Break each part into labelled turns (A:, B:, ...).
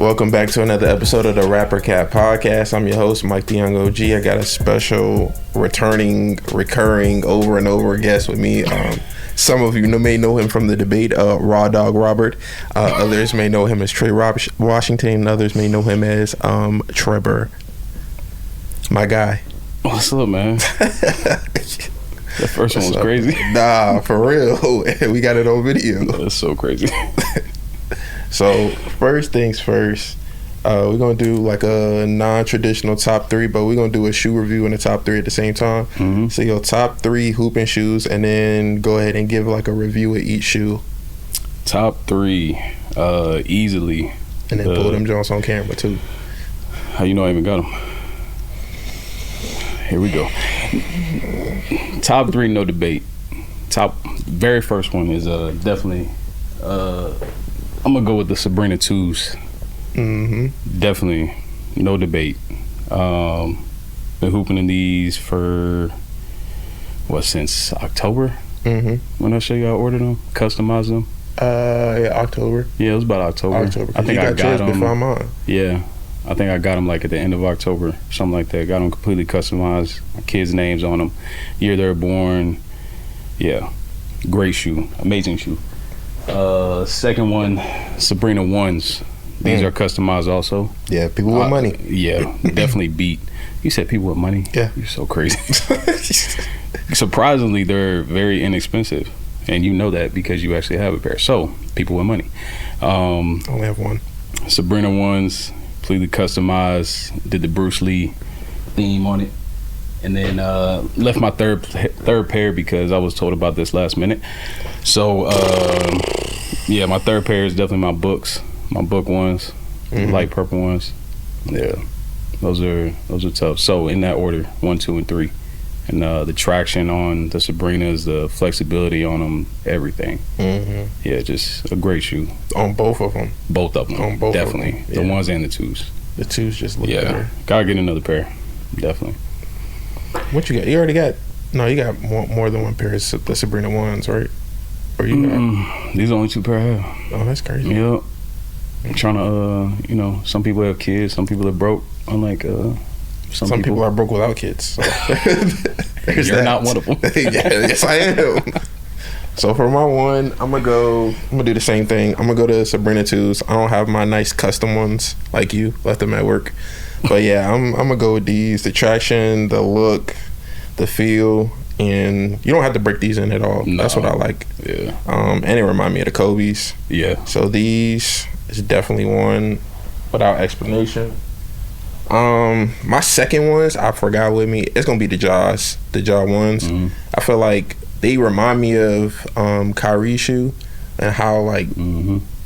A: Welcome back to another episode of the Rapper Cat Podcast. I'm your host, Mike the Young OG. I got a special, recurring, over and over guest with me. Some of you may know him from the debate, Raw Dog Robert. Others may know him as Trey Washington, and others may know him as Trevor. My guy.
B: What's up, man? That first one was crazy.
A: Nah, for real. We got it on video.
B: That's so crazy.
A: So, first things first, we're going to do like a non-traditional top three, but we're going to do a shoe review and a top three at the same time. Mm-hmm. So, your top three hooping shoes, and then go ahead and give like a review of each shoe.
B: Top three, easily.
A: And then pull them Jones on camera, too.
B: How you know I even got them? Here we go. Top three, no debate. Very first one is definitely... I'm gonna go with the Sabrina 2s. Mm-hmm. Definitely, no debate. Been hooping in these for since October. Mm-hmm. When I show you I ordered them, customized them.
A: Yeah, October.
B: Yeah, it was about October.
A: I think I got them before mine.
B: Yeah, I think I got them like at the end of October, something like that. Got them completely customized. My kids' names on them, year they were born. Yeah, great shoe, amazing shoe. Second one, Sabrina 1s. These are customized also.
A: Yeah, people with money.
B: Yeah, definitely beat. You said people with money?
A: Yeah.
B: You're so crazy. Surprisingly, they're very inexpensive. And you know that because you actually have a pair. So, people with money.
A: Only have one.
B: Sabrina 1s, completely customized. Did the Bruce Lee theme on it. And then left my third pair because I was told about this last minute. So, yeah, my third pair is definitely my book 1s, light purple ones. Yeah, those are tough. So in that order, 1, 2, and 3. And the traction on the Sabrinas, the flexibility on them, everything. Mm-hmm. Yeah, just a great shoe.
A: On both of them?
B: Both of them.
A: On both
B: definitely.
A: Of them.
B: The 1s and the 2s.
A: The 2s just look better.
B: Gotta get another pair. Definitely.
A: What you got? You already got... No, you got more than one pair of the Sabrina 1s, right? Or you got...
B: These are the only 2 pair I have.
A: Oh, that's crazy.
B: Yep. I'm trying to, some people have kids, some people are broke. Unlike some
A: people are broke without kids. So.
B: You're not one of them.
A: Yes, I am. So for my one, I'm gonna do the same thing. I'm gonna go to Sabrina 2s. I don't have my nice custom ones like you, left them at work. But yeah, I'm gonna go with these. The traction, the look, the feel, and you don't have to break these in at all. No. That's what I like.
B: Yeah.
A: And it remind me of the Kobe's.
B: Yeah.
A: So these is definitely one without explanation. My second ones, I forgot with me. It's gonna be the Jaws 1s. Mm-hmm. I feel like they remind me of Kyrie's shoe and how like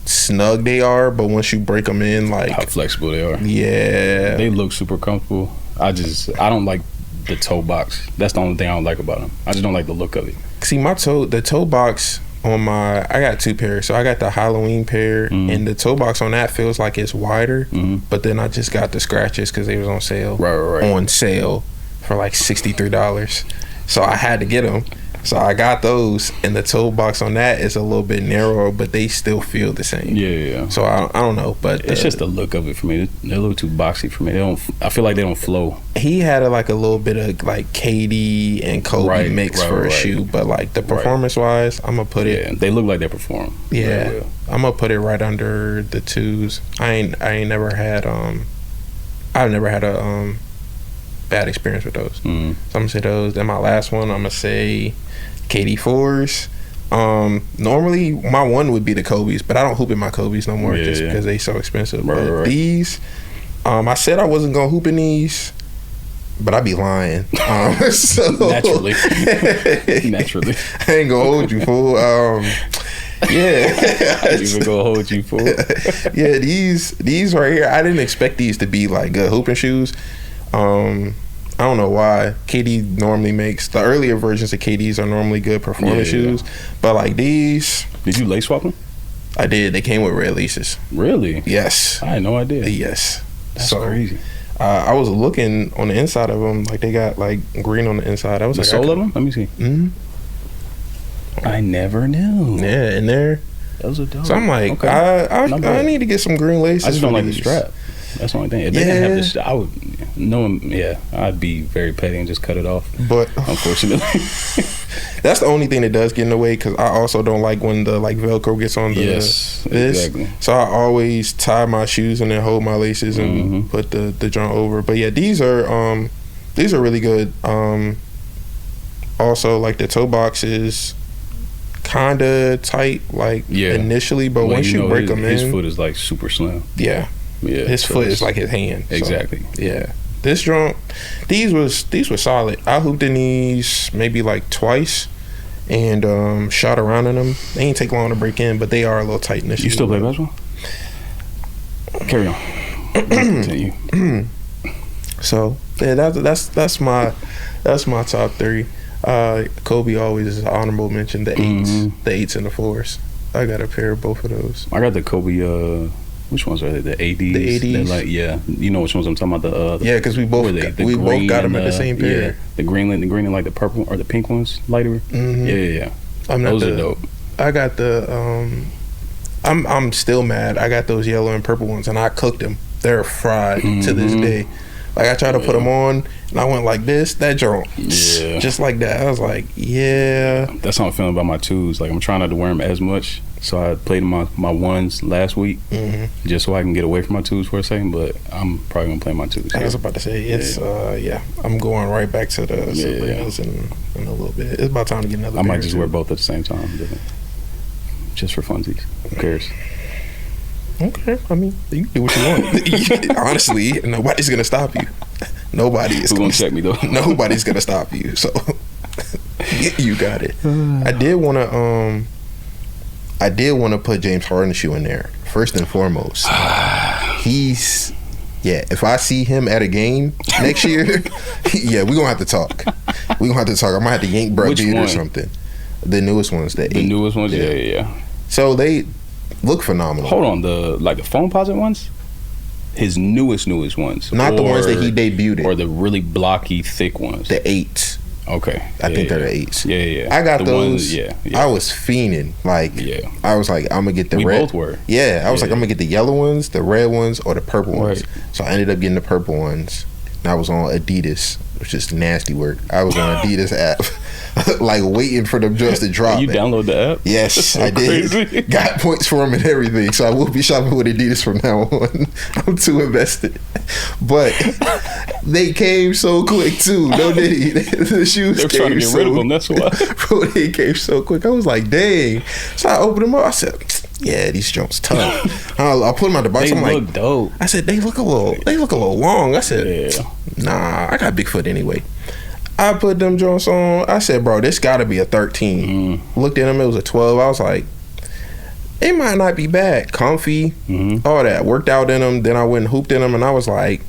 A: snug they are, but once you break them in, like
B: how flexible they are.
A: Yeah,
B: they look super comfortable. I don't like the toe box. That's the only thing I don't like about them. I just don't like the look of it.
A: See, the toe box on I got 2 pairs. So I got the Halloween pair, and the toe box on that feels like it's wider. But then I just got the scratches because they was on sale.
B: Right.
A: On sale for like $63. So I had to get them. So I got those, and the toe box on that is a little bit narrower, but they still feel the same.
B: Yeah.
A: So I don't know, but
B: it's just the look of it for me. They're a little too boxy for me. I feel like they don't flow.
A: He had a little bit of like KD and Kobe mix for a shoe, but like the performance wise, I'm gonna put it.
B: Yeah, they look like they perform.
A: Yeah, well. I'm gonna put it right under the 2s. I ain't never had I've never had a bad experience with those. So I'm gonna say those. Then my last one, I'm gonna say KD 4s. Normally my one would be the Kobe's, but I don't hoop in my Kobe's no more because they so expensive. But these, I said I wasn't gonna hoop in these, but I'd be lying. So
B: naturally.
A: I ain't gonna hold you, fool. Yeah,
B: I ain't even gonna hold you, fool.
A: Yeah, these right here, I didn't expect these to be like good hooping shoes. I don't know why. KD normally makes the earlier versions of KDs are normally good performance shoes, but like these.
B: Did you lace swap them?
A: I did. They came with red laces.
B: Really?
A: Yes.
B: I had no idea.
A: Yes.
B: That's so crazy.
A: I was looking on the inside of them, like they got like green on the inside. I was
B: the
A: like,
B: sole of them? Let me see.
A: Mm-hmm.
B: I never knew.
A: Yeah, and they're
B: Those are dope.
A: So I'm like,
B: okay.
A: I need to get some green laces.
B: I just don't like the strap. That's the only thing. If they didn't have this, I would know. Yeah, I'd be very petty and just cut it off.
A: But
B: unfortunately,
A: that's the only thing that does get in the way. Because I also don't like when the Velcro gets on the this. Exactly. So I always tie my shoes and then hold my laces and put the joint over. But yeah, these are really good. Also, like the toe box is kind of tight, initially, but once you break them in,
B: his foot is like super slim.
A: Yeah. Yeah, his foot is like his hand.
B: Exactly.
A: So, yeah, this joint, these were solid. I hooped in these maybe like twice, and shot around in them. They ain't take long to break in, but they are a little tight initially.
B: You still play basketball? Carry on. Continue.
A: So yeah, that's my top three. Kobe always is an honorable mention. The eights and the fours. I got a pair of both of those.
B: I got the Kobe. Which ones are they? The ADs.
A: The ADs.
B: Like, yeah, you know which ones I'm talking about.
A: Yeah, because we both got them at the same pair.
B: Yeah, the green and like the purple or the pink ones, lighter. Yeah. Those are dope.
A: I got the. I'm still mad. I got those yellow and purple ones, and I cooked them. They're fried to this day. Like I tried to put them on, and I went like this. That joint, just like that. I was like, yeah.
B: That's how I'm feeling about my twos. Like I'm trying not to wear them as much. So I played my ones last week, just so I can get away from my twos for a second. But I'm probably gonna play my twos.
A: I was about to say it's I'm going right back to the Sabrinas in a little bit. It's about time to get another.
B: I might just wear both at the same time, just for funsies. Who cares?
A: Okay, I mean you can do what you want. Honestly, nobody's gonna stop you. Nobody is
B: gonna check me though.
A: Nobody's gonna stop you. So you got it. I did want to put James Harden's shoe in there first and foremost. If I see him at a game next year, we're gonna have to talk. I might have to yank Brett Beard or something. The newest ones, the
B: newest ones, yeah.
A: So they look phenomenal.
B: Hold on, the foam posit ones. His newest ones,
A: not the ones that he debuted,
B: or the really blocky, thick ones.
A: The 8s.
B: Okay,
A: I think they're the 8s.
B: Yeah.
A: I got those. Ones, I was fiending. I was like, I'm gonna get the red.
B: We both were.
A: Yeah, I was like, I'm gonna get the yellow ones, the red ones, or the purple ones. So I ended up getting the purple ones. And I was on Adidas, which is nasty work. I was on Adidas app, like waiting for them just to drop.
B: You download the app?
A: Yes,
B: so
A: I did.
B: Crazy.
A: Got points for them and everything. So I will be shopping with Adidas from now on. I'm too invested. But they came so quick too. No diddy. The shoes
B: They're trying to get rid of them. That's why.
A: Bro, they came so quick. I was like, dang. So I opened them up. I said, yeah, these joints tough. I put them out the box. I'm like,
B: dope.
A: I said, they look a little long. I said, nah, I got Bigfoot anyway. I put them joints on. I said, bro, this got to be a 13. Looked at them, it was a 12. I was like, it might not be bad. Comfy, all that. Worked out in them. Then I went and hooped in them, and I was like,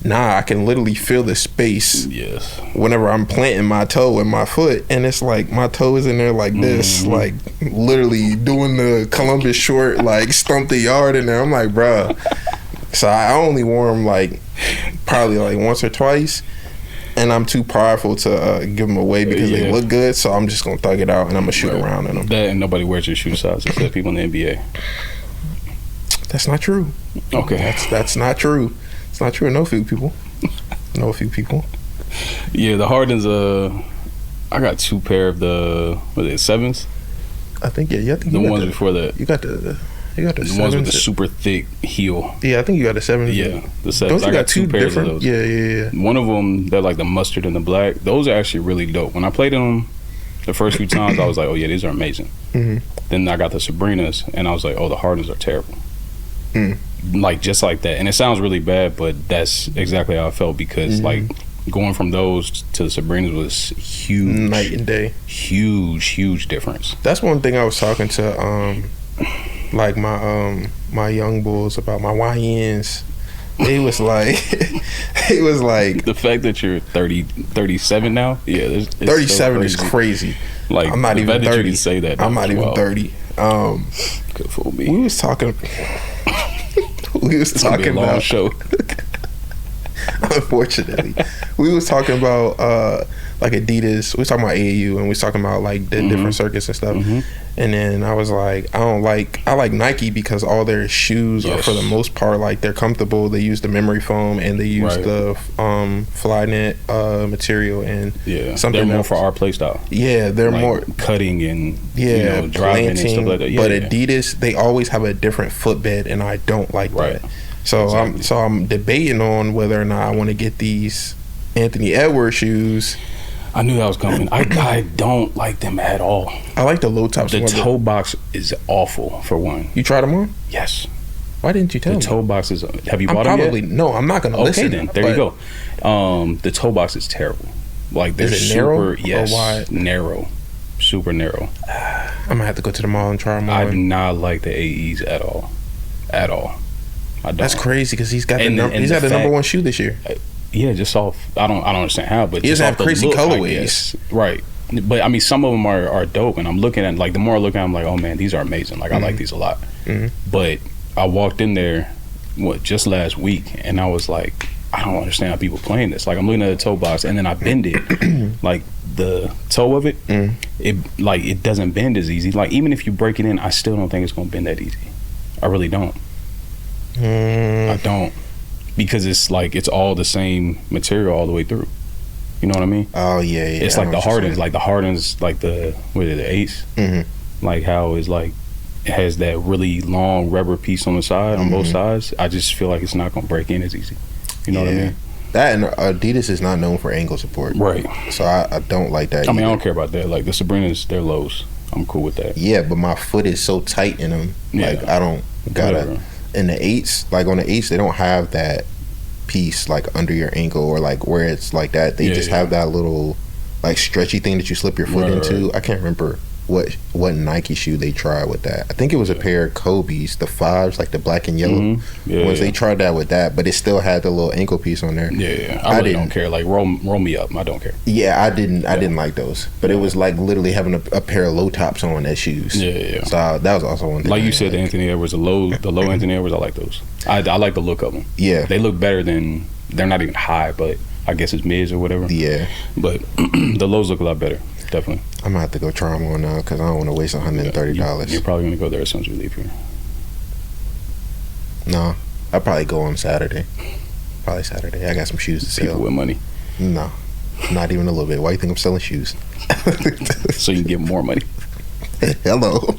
A: nah, I can literally feel the space.
B: Yes.
A: Whenever I'm planting my toe in my foot, and it's like my toe is in there like this, like literally doing the Columbus short, like stump the yard in there. I'm like, bruh. So I only wore them like probably like once or twice. And I'm too prideful to give them away because they look good. So I'm just gonna thug it out and I'm gonna shoot around in them.
B: That and nobody wears your shoe size except people in the NBA.
A: That's not true.
B: Okay,
A: that's not true. It's not true. No few people.
B: Yeah, the Hardens. I got 2 pair of the 7s.
A: I think I think
B: the ones before that.
A: You got the
B: ones with the super thick heel.
A: Yeah, I think you got the 7s.
B: Yeah, the 7s. I got 2 pairs of those.
A: Yeah.
B: One of them, they're like the mustard and the black. Those are actually really dope. When I played in them the first few times, I was like, oh yeah, these are amazing. Then I got the Sabrinas, and I was like, oh, the Hardens are terrible. Like just like that. And it sounds really bad, but that's exactly how I felt because like going from those to the Sabrinas was huge.
A: Night and day.
B: Huge difference.
A: That's one thing I was talking to like my young bulls about, my YNs. It was like
B: the fact that you're 37 now. Yeah, it's
A: 37
B: so
A: is crazy.
B: Like
A: I'm not even 30.
B: You can say that.
A: I'm not even 30.
B: Could fool me.
A: We was talking. We was talking
B: a long
A: about
B: show.
A: Unfortunately, we was talking about like Adidas. We was talking about AAU, and we was talking about like the different circuits and stuff. And then I was like, I like Nike because all their shoes are, for the most part, like they're comfortable. They use the memory foam and they use the Flyknit material and
B: something they're more for our play style.
A: Yeah, they're
B: like
A: more
B: cutting and driving and stuff like that.
A: But Adidas, they always have a different footbed, and I don't like that. So I'm debating on whether or not I want to get these Anthony Edwards shoes.
B: I knew that was coming. I don't like them at all.
A: I like the low tops.
B: The toe box is awful, for one.
A: You tried them on?
B: Yes.
A: Why didn't you tell me?
B: The toe box is... Have you bought them yet?
A: No, I'm not going to listen.
B: Okay, then. There you go. The toe box is terrible. Like, they're
A: is it narrow?
B: Super... Yes.
A: Or wide?
B: Narrow. Super narrow.
A: I'm going to have to go to the mall and try them on.
B: I do not like the AEs at all. At all. I don't.
A: That's crazy because he's got the number one shoe this year.
B: Yeah, just off. I don't understand how, but
A: he doesn't have crazy colorways,
B: right? But I mean, some of them are dope, and I'm looking at, like, the more I look at, I'm like, oh man, these are amazing. Like, I like these a lot. But I walked in there, just last week, and I was like, I don't understand how people playing this. Like, I'm looking at the toe box, and then I bend it, like the toe of it, it doesn't bend as easy. Like, even if you break it in, I still don't think it's gonna bend that easy. I really don't. I don't. Because it's like it's all the same material all the way through. You know what I mean?
A: Oh yeah.
B: It's like the Hardens, like the Ace, like how it's like it has that really long rubber piece on the side on both sides. I just feel like it's not gonna break in as easy. You know what I mean?
A: That and Adidas is not known for ankle support,
B: right?
A: So I don't like that.
B: I mean, I don't care about that. Like the Sabrinas, they're lows. I'm cool with that.
A: Yeah, but my foot is so tight in them. Like I don't gotta. Whatever. In the eights, like on the eights, they don't have that piece like under your ankle or like where it's like that. They just have that little like stretchy thing that you slip your foot into. I can't remember what Nike shoe they tried with that. I think it was a pair of Kobe's, the fives, like the black and yellow ones. They tried that with that, but it still had the little ankle piece on there.
B: I really don't care. Like roll me up. I don't care.
A: Yeah, I didn't like those, but it was like literally having a pair of low tops on as shoes. So that was also one thing.
B: Like you said, the Anthony Edwards, the low Anthony Edwards, I like those. I like the look of them.
A: Yeah,
B: they look better than, they're not even high, but I guess it's mids or whatever.
A: Yeah,
B: but the lows look a lot better. Definitely.
A: I'm gonna have to go try them on now because I don't want to waste $130.
B: You're probably gonna go there as soon as we leave here.
A: No, I'll probably go on Saturday. Probably Saturday. I got some shoes to sell.
B: People with money.
A: No, not even a little bit. Why you think I'm selling shoes?
B: So you can get more money.
A: Hello.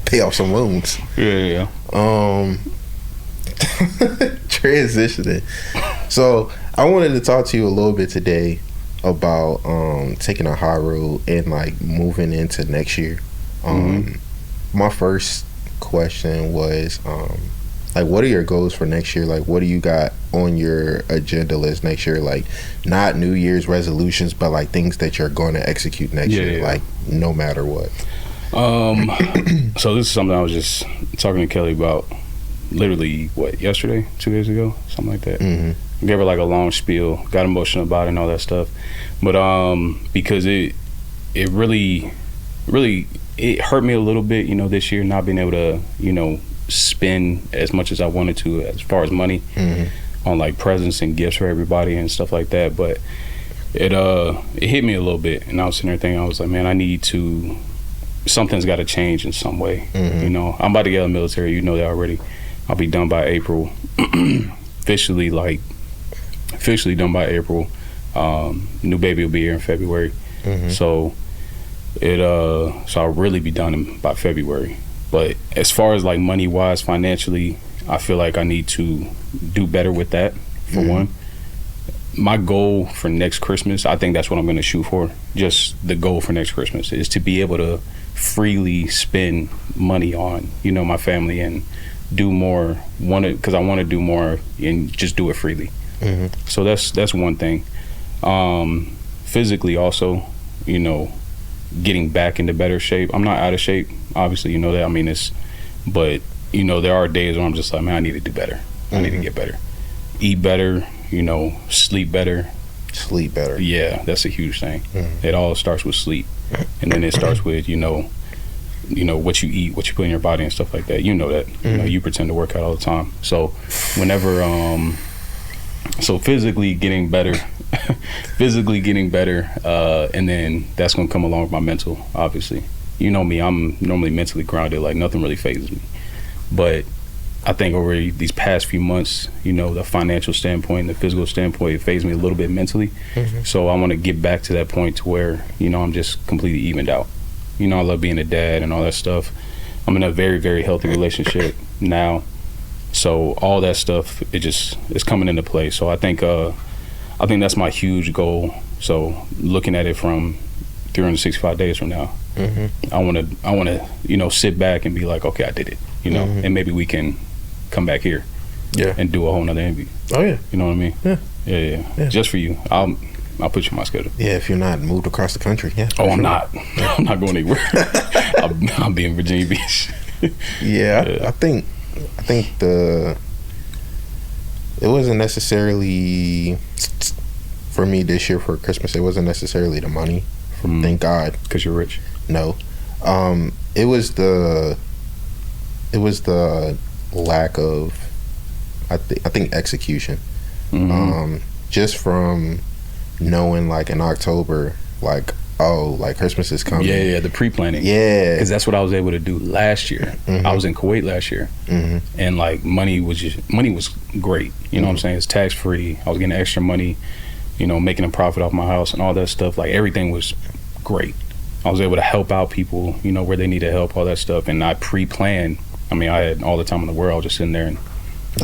A: Pay off some loans.
B: Yeah.
A: Transitioning. So I wanted to talk to you a little bit today about taking a high road and like moving into next year. My first question was like, what are your goals for next year? Like, what do you got on your agenda list next year? Like, not New Year's resolutions, but like things that you're going to execute next year, like no matter what.
B: So this is something I was just talking to Kelly about literally yesterday, 2 days ago, something like that. Gave her like a long spiel, got emotional about it and all that stuff, but because it really it hurt me a little bit, you know, this year not being able to, you know, spend as much as I wanted to as far as money on like presents and gifts for everybody and stuff like that. But it hit me a little bit, and I was sitting there thinking, I was like, man, something's got to change in some way. You know, I'm about to get out of the military, you know that already. I'll be done by April. Officially done by April. New baby will be here in February. So I'll really be done by February. But as far as like money wise, financially, I feel like I need to do better with that, for one. My goal for next Christmas, I think that's what I'm going to shoot for. Just the goal for next Christmas is to be able to freely spend money on, you know, my family and do more, because I want to do more and just do it freely. So that's one thing. Physically also, you know, getting back into better shape. I'm not out of shape, obviously, you know that. I mean, but you know, there are days where I'm just like, man, I need to do better. I need to get better. Eat better, you know, sleep better.
A: Sleep better.
B: Yeah, that's a huge thing. It all starts with sleep. And then it starts with, you know, what you eat, what you put in your body and stuff like that. You know that. You know, you pretend to work out all the time. So whenever So physically getting better, and then that's gonna come along with my mental. Obviously, you know me, I'm normally mentally grounded. Like nothing really phases me. But I think over these past few months, you know, the financial standpoint, the physical standpoint, it phased me a little bit mentally. So I want to get back to that point to where, you know, I'm just completely evened out. You know, I love being a dad and all that stuff. I'm in a very, very healthy relationship now. So all that stuff, it's coming into play. So I think that's my huge goal. So looking at it from 365 days from now, I want to, you know, sit back and be like, okay, I did it, you know, and maybe we can come back here, and do a whole nother interview.
A: Oh yeah,
B: you know what I mean? Yeah. Just for you, I'll put you on my schedule.
A: Yeah, if you're not moved across the country,
B: I'm
A: sure.
B: not. I'm not going anywhere. I'll be in Virginia Beach.
A: I think it wasn't necessarily for me this year for Christmas. It wasn't necessarily the money. Thank God,
B: because you're rich.
A: No, it was the lack of I think execution. Just from knowing like in October, like, oh, like Christmas is coming.
B: Yeah, the pre-planning.
A: Yeah,
B: because that's what I was able to do last year. I was in Kuwait last year, and like money was great. You know what I'm saying? It's tax free. I was getting extra money, you know, making a profit off my house and all that stuff. Like everything was great. I was able to help out people, you know, where they needed help, all that stuff, and I pre-planned. I mean, I had all the time in the world. I was just sitting there in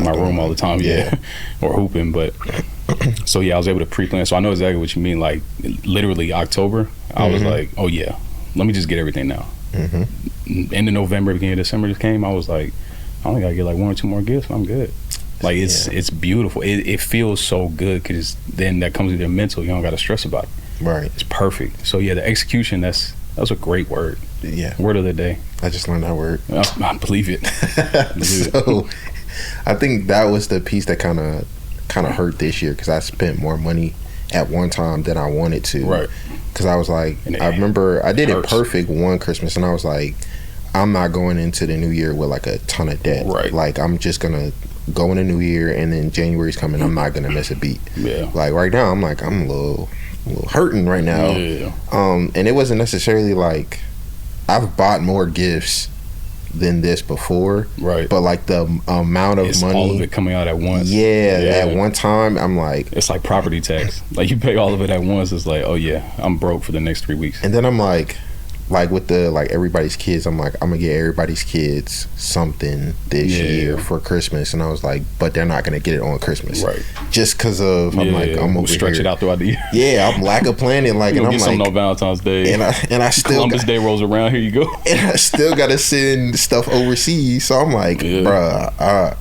B: my room all the time, or hooping. But so yeah, I was able to pre-plan. So I know exactly what you mean. Like literally October, I was like, oh yeah, let me just get everything now. End of November, beginning of December just came. I was like, I only gotta get like 1 or 2 more gifts, and I'm good. Like it's beautiful. It feels so good because then that comes with your mental. You don't gotta stress about it.
A: Right.
B: It's perfect. So yeah, the execution. That's a great word.
A: Yeah.
B: Word of the day.
A: I just learned that word.
B: I believe it.
A: So I think that was the piece that kind of hurt this year because I spent more money at one time than I wanted to.
B: Right.
A: Because I was like, I remember I did it perfect one Christmas, and I was like, I'm not going into the new year with like a ton of debt.
B: Right.
A: Like I'm just gonna go in the new year, and then January's coming. I'm not gonna miss a beat.
B: Yeah.
A: Like right now, I'm like I'm a little hurting right now.
B: Yeah.
A: And it wasn't necessarily like I've bought more gifts than this before,
B: right?
A: But like the amount of money,
B: all of it coming out at once.
A: At one time, I'm like,
B: it's like property tax. Like you pay all of it at once. It's like, oh yeah, I'm broke for the next 3 weeks.
A: And then I'm like with the like everybody's kids, I'm like, I'm gonna get everybody's kids something this year for Christmas, and I was like, but they're not gonna get it on Christmas,
B: right?
A: Just because of I'm like I'm over
B: stretch
A: here.
B: It out throughout the year.
A: Yeah, I'm lack of planning. Like, and I'm
B: get
A: like,
B: something on Valentine's Day,
A: and I still
B: Columbus Day rolls around. Here you go.
A: And I still gotta send stuff overseas. So I'm like, bruh,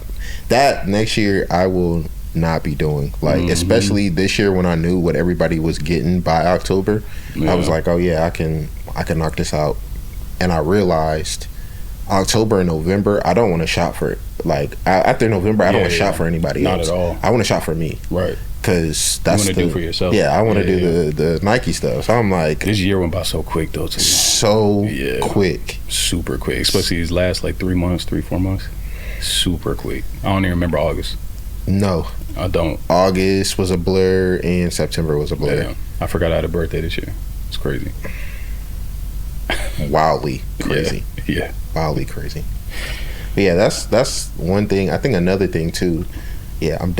A: that next year I will not be doing. Like, especially this year when I knew what everybody was getting by October, I was like, oh yeah, I can knock this out. And I realized October and November, I don't want to shop for it. Like after November, I don't want to shop for anybody else.
B: Not at all.
A: I want to shop for me.
B: Right.
A: Because that's
B: do for yourself.
A: Yeah, I want to do the Nike stuff. So I'm like,
B: this year went by so quick though. Too.
A: So quick,
B: super quick. Especially these last like 4 months. Super quick. I don't even remember August.
A: No,
B: I don't.
A: August was a blur and September was a blur.
B: Yeah. I forgot I had a birthday this year. It's crazy.
A: Wildly crazy.
B: Yeah.
A: Wildly crazy. But yeah, that's one thing. I think another thing too. Yeah, I'm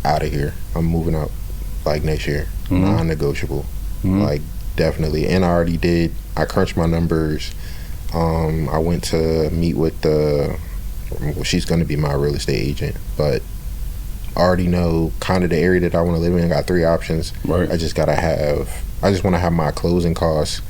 A: out of here. I'm moving out like next year. Non-negotiable. Like definitely. And I crunched my numbers. I went to meet with she's going to be my real estate agent, but I already know kind of the area that I want to live in. I got 3 options.
B: Right.
A: I just want to have my closing costs,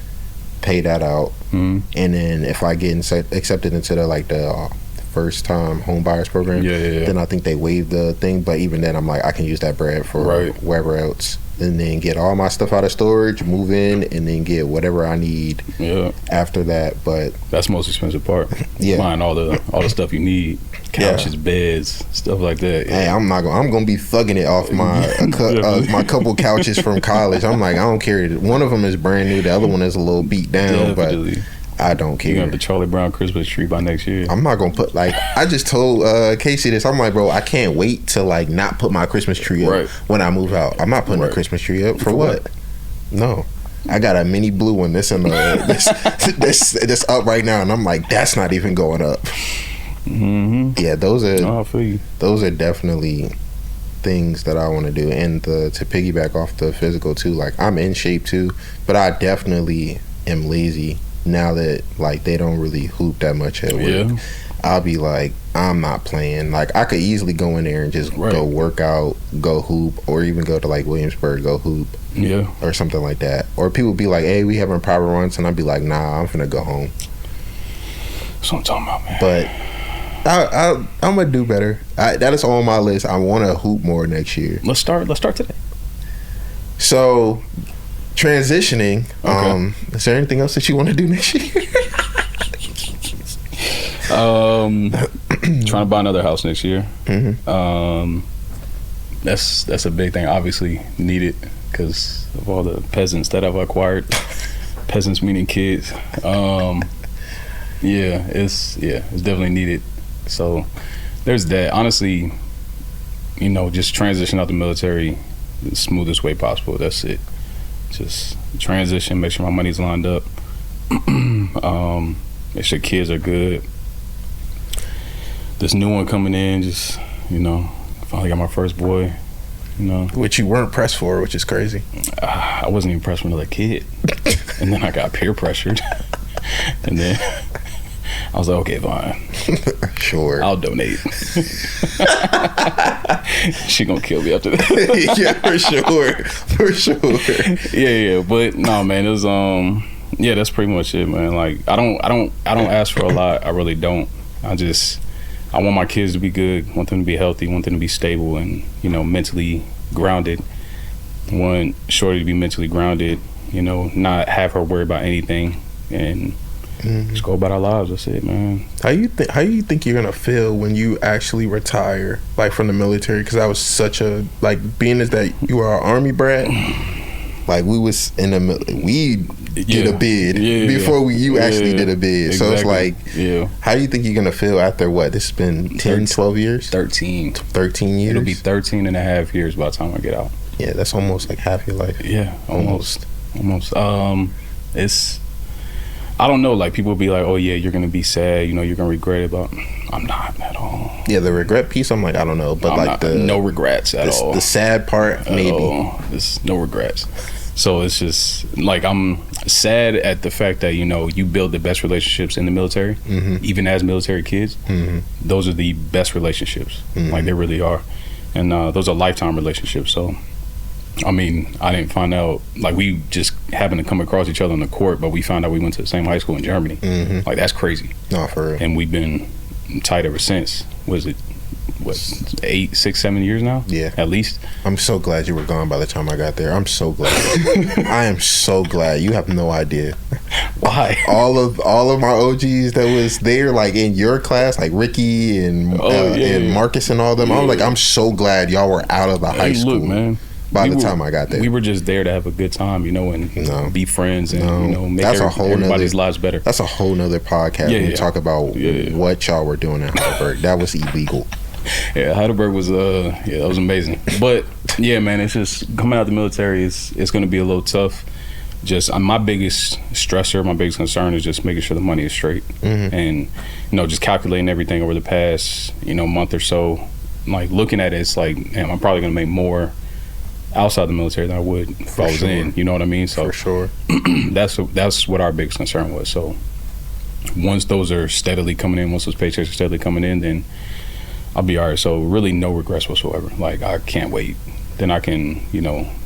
A: pay that out, and then if I get accepted into the first time home buyers program, then I think they waive the thing. But even then, I'm like, I can use that bread for wherever else, and then get all my stuff out of storage, move in, and then get whatever I need after that. But
B: that's the most expensive part. Buying all the stuff you need, couches, beds, stuff like that.
A: Hey, I'm gonna be thugging it off my couple couches from college. I'm like, I don't care. One of them is brand new, the other one is a little beat down, but I don't care.
B: You have the Charlie Brown Christmas tree by next year.
A: I'm not gonna put I just told Casey this. I'm like, bro, I can't wait to not put my Christmas tree up when I move out. I'm not putting a Christmas tree up for what? No. I got a mini blue one. This up right now, and I'm like, that's not even going up.
B: Mm-hmm.
A: Yeah, those are.
B: I feel you.
A: Those are definitely things that I want to do, and to piggyback off the physical too. I'm in shape too, but I definitely am lazy now that they don't really hoop that much at work. Yeah. I'll be like, I'm not playing. I could easily go in there and just go work out, go hoop, or even go to Williamsburg, go hoop.
B: Yeah.
A: Or something like that. Or people be like, hey, we having private runs, and I'd be like, nah, I'm finna go home.
B: That's what I'm talking about, man.
A: But I'm gonna do better. That is on my list. I want to hoop more next year.
B: Let's start today.
A: So, transitioning. Okay. Is there anything else that you want to do next year?
B: Trying to buy another house next year.
A: Mm-hmm.
B: That's a big thing. Obviously, needed because of all the peasants that I've acquired. Peasants meaning kids. It's definitely needed. So there's that. Honestly, just transition out the military the smoothest way possible. That's it. Just transition, make sure my money's lined up. Make sure kids are good. This new one coming in, just, finally got my first boy,
A: Which you weren't pressed for, which is crazy.
B: I wasn't even pressed for another kid. And then I got peer pressured. And then I was like, okay, fine.
A: Sure.
B: I'll donate. She gonna kill me after that.
A: Yeah, for sure.
B: Yeah. But no, man, it was that's pretty much it, man. I don't ask for a lot. I really don't. I want my kids to be good, want them to be healthy, want them to be stable and, mentally grounded. Want Shorty to be mentally grounded, not have her worry about anything and just go about our lives. That's it, man. How you
A: think you're gonna feel when you actually retire, from the military? Because I was such a being as that you are an Army brat. We was in we did a bid before you actually did a bid. Exactly. So it's how do you think you're gonna feel after what? This has been 10, 12 years?
B: 13
A: years.
B: It'll be 13 and a half years by the time I get out.
A: Yeah, that's almost half your life.
B: Yeah, almost. It's, I don't know, people will be like, oh yeah, you're gonna be sad, you're gonna regret it, but I'm not at all.
A: Yeah, the regret piece, I'm I don't know, but
B: no regrets at all.
A: The sad part, maybe.
B: There's no regrets. So it's just I'm sad at the fact that you build the best relationships in the military, even as military kids. Those are the best relationships, they really are, and those are lifetime relationships. So I didn't find out, we just happened to come across each other in the court, but we found out we went to the same high school in Germany. That's crazy.
A: No, for real.
B: And we've been tight ever since. Was it 8, 6, 7 years now?
A: Yeah,
B: at least.
A: I'm so glad you were gone by the time I got there. I'm so glad. I am so glad. You have no idea.
B: Why?
A: All of my OGs that was there, in your class, Ricky and Marcus and all of them. Yeah. I'm so glad y'all were out of the high school.
B: Look, man.
A: By the time I got there,
B: we were just there to have a good time, and be friends and make everybody's lives better.
A: That's a whole nother podcast when we talk about what y'all were doing in Heidelberg. That was illegal.
B: Yeah, Heidelberg was that was amazing. But yeah, man, it's just coming out of the military it's going to be a little tough. Just my biggest stressor, my biggest concern is just making sure the money is straight, and just calculating everything over the past month or so. Looking at it, it's damn, I'm probably going to make more outside the military than I would if I was in. You know what I mean? So
A: for sure,
B: that's what our biggest concern was. So once those are steadily coming in, once those paychecks are steadily coming in, then I'll be all right. So really no regrets whatsoever. I can't wait. Then I can,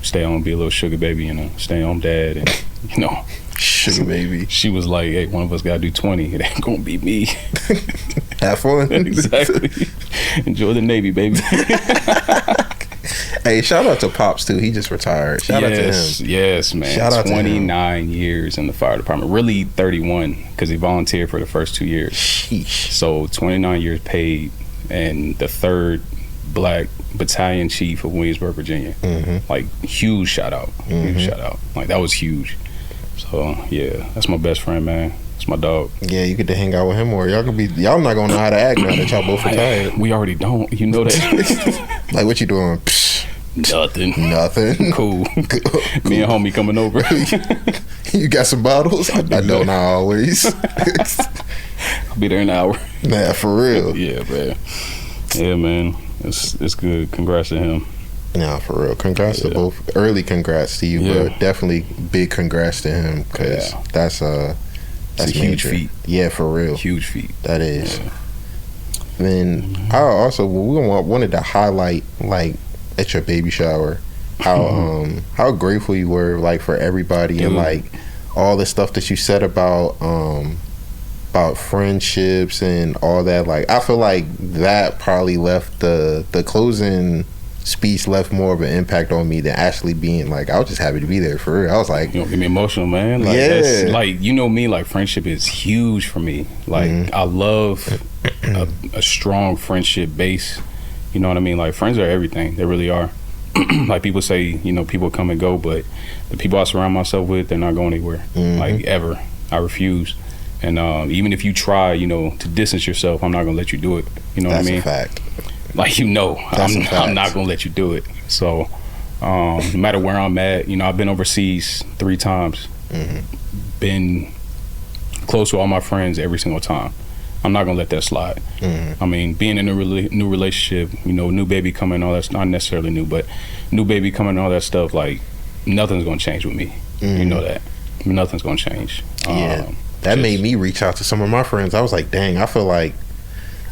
B: stay home, be a little sugar baby, stay home dad and,
A: Sugar baby.
B: She was like, hey, one of us got to do 20. It ain't going to be me.
A: Have fun.
B: Exactly. Enjoy the Navy, baby.
A: Hey, shout out to Pops, too. He just retired. Shout out to him.
B: Yes, man.
A: Shout out
B: 29 years in the fire department. Really 31 because he volunteered for the first 2 years.
A: Sheesh.
B: So 29 years paid. And the 3rd Black Battalion Chief of Williamsburg, Virginia. Huge shout out. Huge shout out. That was huge. So yeah, that's my best friend, man. That's my dog.
C: Yeah, you get to hang out with him more. Y'all not gonna know how to act now that y'all both retired.
B: We already don't. You know that.
C: Like, what you doing? Psh, Nothing.
B: Cool. Me and homie coming over.
C: You got some bottles? I know, not always.
B: I'll be there in an hour.
C: Nah, for real.
B: Yeah, man. Yeah, man. It's good. Congrats to him.
C: Nah, for real. Congrats to both. Early congrats to you, but definitely big congrats to him, because that's a
B: huge feat.
C: Yeah, for real.
B: Huge feat.
C: That is. Yeah. Then I also wanted to highlight, like, at your baby shower, how grateful you were, like, for everybody, and like all the stuff that you said about friendships and all that. Like, I feel like that probably left the closing speech left more of an impact on me than actually being, like, I was just happy to be there, for real. I was like,
B: you don't get me emotional, man. Like, that's, like, you know me, like, friendship is huge for me. Like, I love a strong friendship base. You know what I mean? Like, friends are everything. They really are. Like, people say, you know, people come and go, but the people I surround myself with, they're not going anywhere. Like, ever. I refuse. And even if you try, you know, to distance yourself, I'm not gonna let you do it. You know what I mean?
C: That's a fact.
B: Like, you know, I'm not gonna let you do it. So no matter where I'm at, you know, I've been overseas 3 times. Been close to all my friends every single time. I'm not gonna let that slide. I mean, being in a new relationship, you know, new baby coming, all that's not necessarily new, but new baby coming, all that stuff, like, nothing's gonna change with me. You know that. Nothing's gonna change.
C: That made me reach out to some of my friends. I was like, dang, I feel like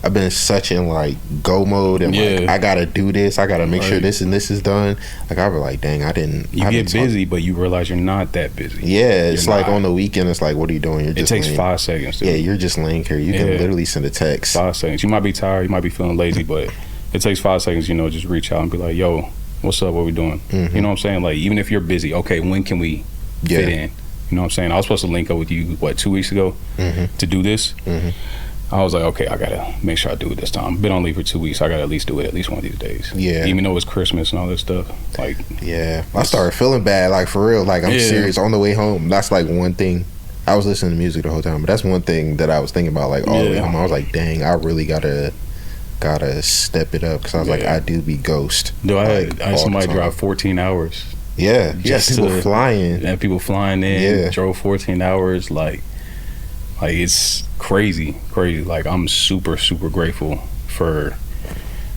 C: I've been such in, like, go mode, and like, I gotta do this, I gotta make sure this and this is done. Like, I was like, dang, I
B: get busy, but you realize you're not that busy.
C: Yeah, it's like on the weekend, it's like, what are you doing? You're just
B: it takes 5 seconds. Dude.
C: Yeah, you're just laying here. You can literally send a text.
B: 5 seconds. You might be tired, you might be feeling lazy, but it takes 5 seconds, you know, just reach out and be like, yo, what's up, what we doing? You know what I'm saying? Like, even if you're busy, okay, when can we fit in? You know what I'm saying? I was supposed to link up with you, 2 weeks ago to do this. I was like, okay, I gotta make sure I do it this time. Been on leave for 2 weeks. I gotta at least do it at least one of these days. Yeah. Even though it's Christmas and all this stuff. Like,
C: yeah. I started feeling bad, like, for real. Like, I'm serious. On the way home, that's like one thing. I was listening to music the whole time, but that's one thing that I was thinking about, like, all the way home. I was like, dang, I really gotta step it up, because I was like, I do be ghost.
B: I had somebody drive 14 hours.
C: Yeah. People flying.
B: And people flying in. Drove 14 hours. Like, it's crazy. Like, I'm super, super grateful for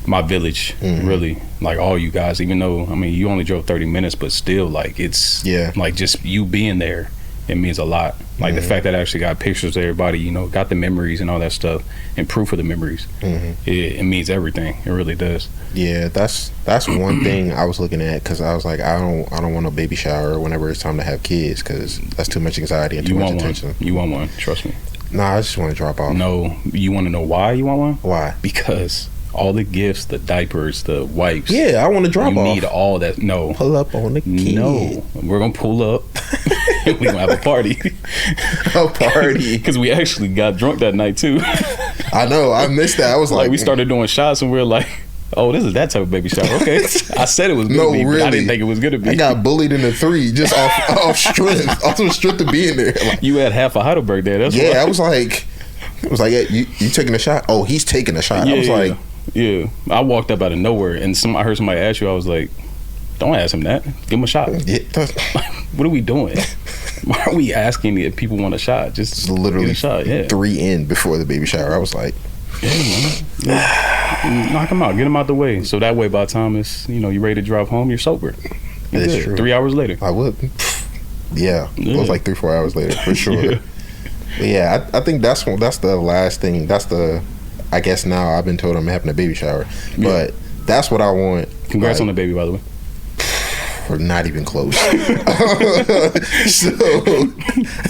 B: my village, really. Like, all you guys, even though, I mean, you only drove 30 minutes, but still, like, it's, like, just you being there, it means a lot. Like, the fact that I actually got pictures of everybody, you know, got the memories and all that stuff, and proof of the memories, it means everything. It really does.
C: Yeah, that's one thing I was looking at, because I was like, I don't want a baby shower whenever it's time to have kids, because that's too much anxiety and too much attention.
B: You want one, trust me.
C: Nah, I just want to drop off.
B: No, you want to know why you want one?
C: Why?
B: Because all the gifts, the diapers, the wipes.
C: Yeah, I want to drop off.
B: You need all that. No.
C: Pull up on the kid.
B: No. We're going to pull up. We're going to have a party.
C: A party.
B: Because we actually got drunk that night, too.
C: I know. I missed that. I was like,
B: we started doing shots, and we were like, oh, this is that type of baby shower. Okay. I said it was going to be, but I didn't think it was going to be.
C: I got bullied in the 3 just off strength. Off the strength of being there.
B: Like, you had half a Heidelberg there. That's why.
C: I was like, yeah, you taking a shot? Oh, he's taking a shot. I was like,
B: yeah. I walked up out of nowhere, and I heard somebody ask you. I was like, don't ask him that. Give him a shot. What are we doing? Why are we asking if people want a shot? Just
C: literally
B: get a shot.
C: 3 in before the baby shower. I was like,
B: knock him out. Get him out the way. So that way, by the time it's, you know, you're ready to drive home, you're sober.
C: That's true.
B: 3 hours later.
C: I would. Yeah. It was like 3-4 hours later, for sure. But yeah, I think that's the last thing. That's the, I guess now I've been told I'm having a baby shower, but that's what I want.
B: Congrats on the baby, by the way.
C: We're not even close. So,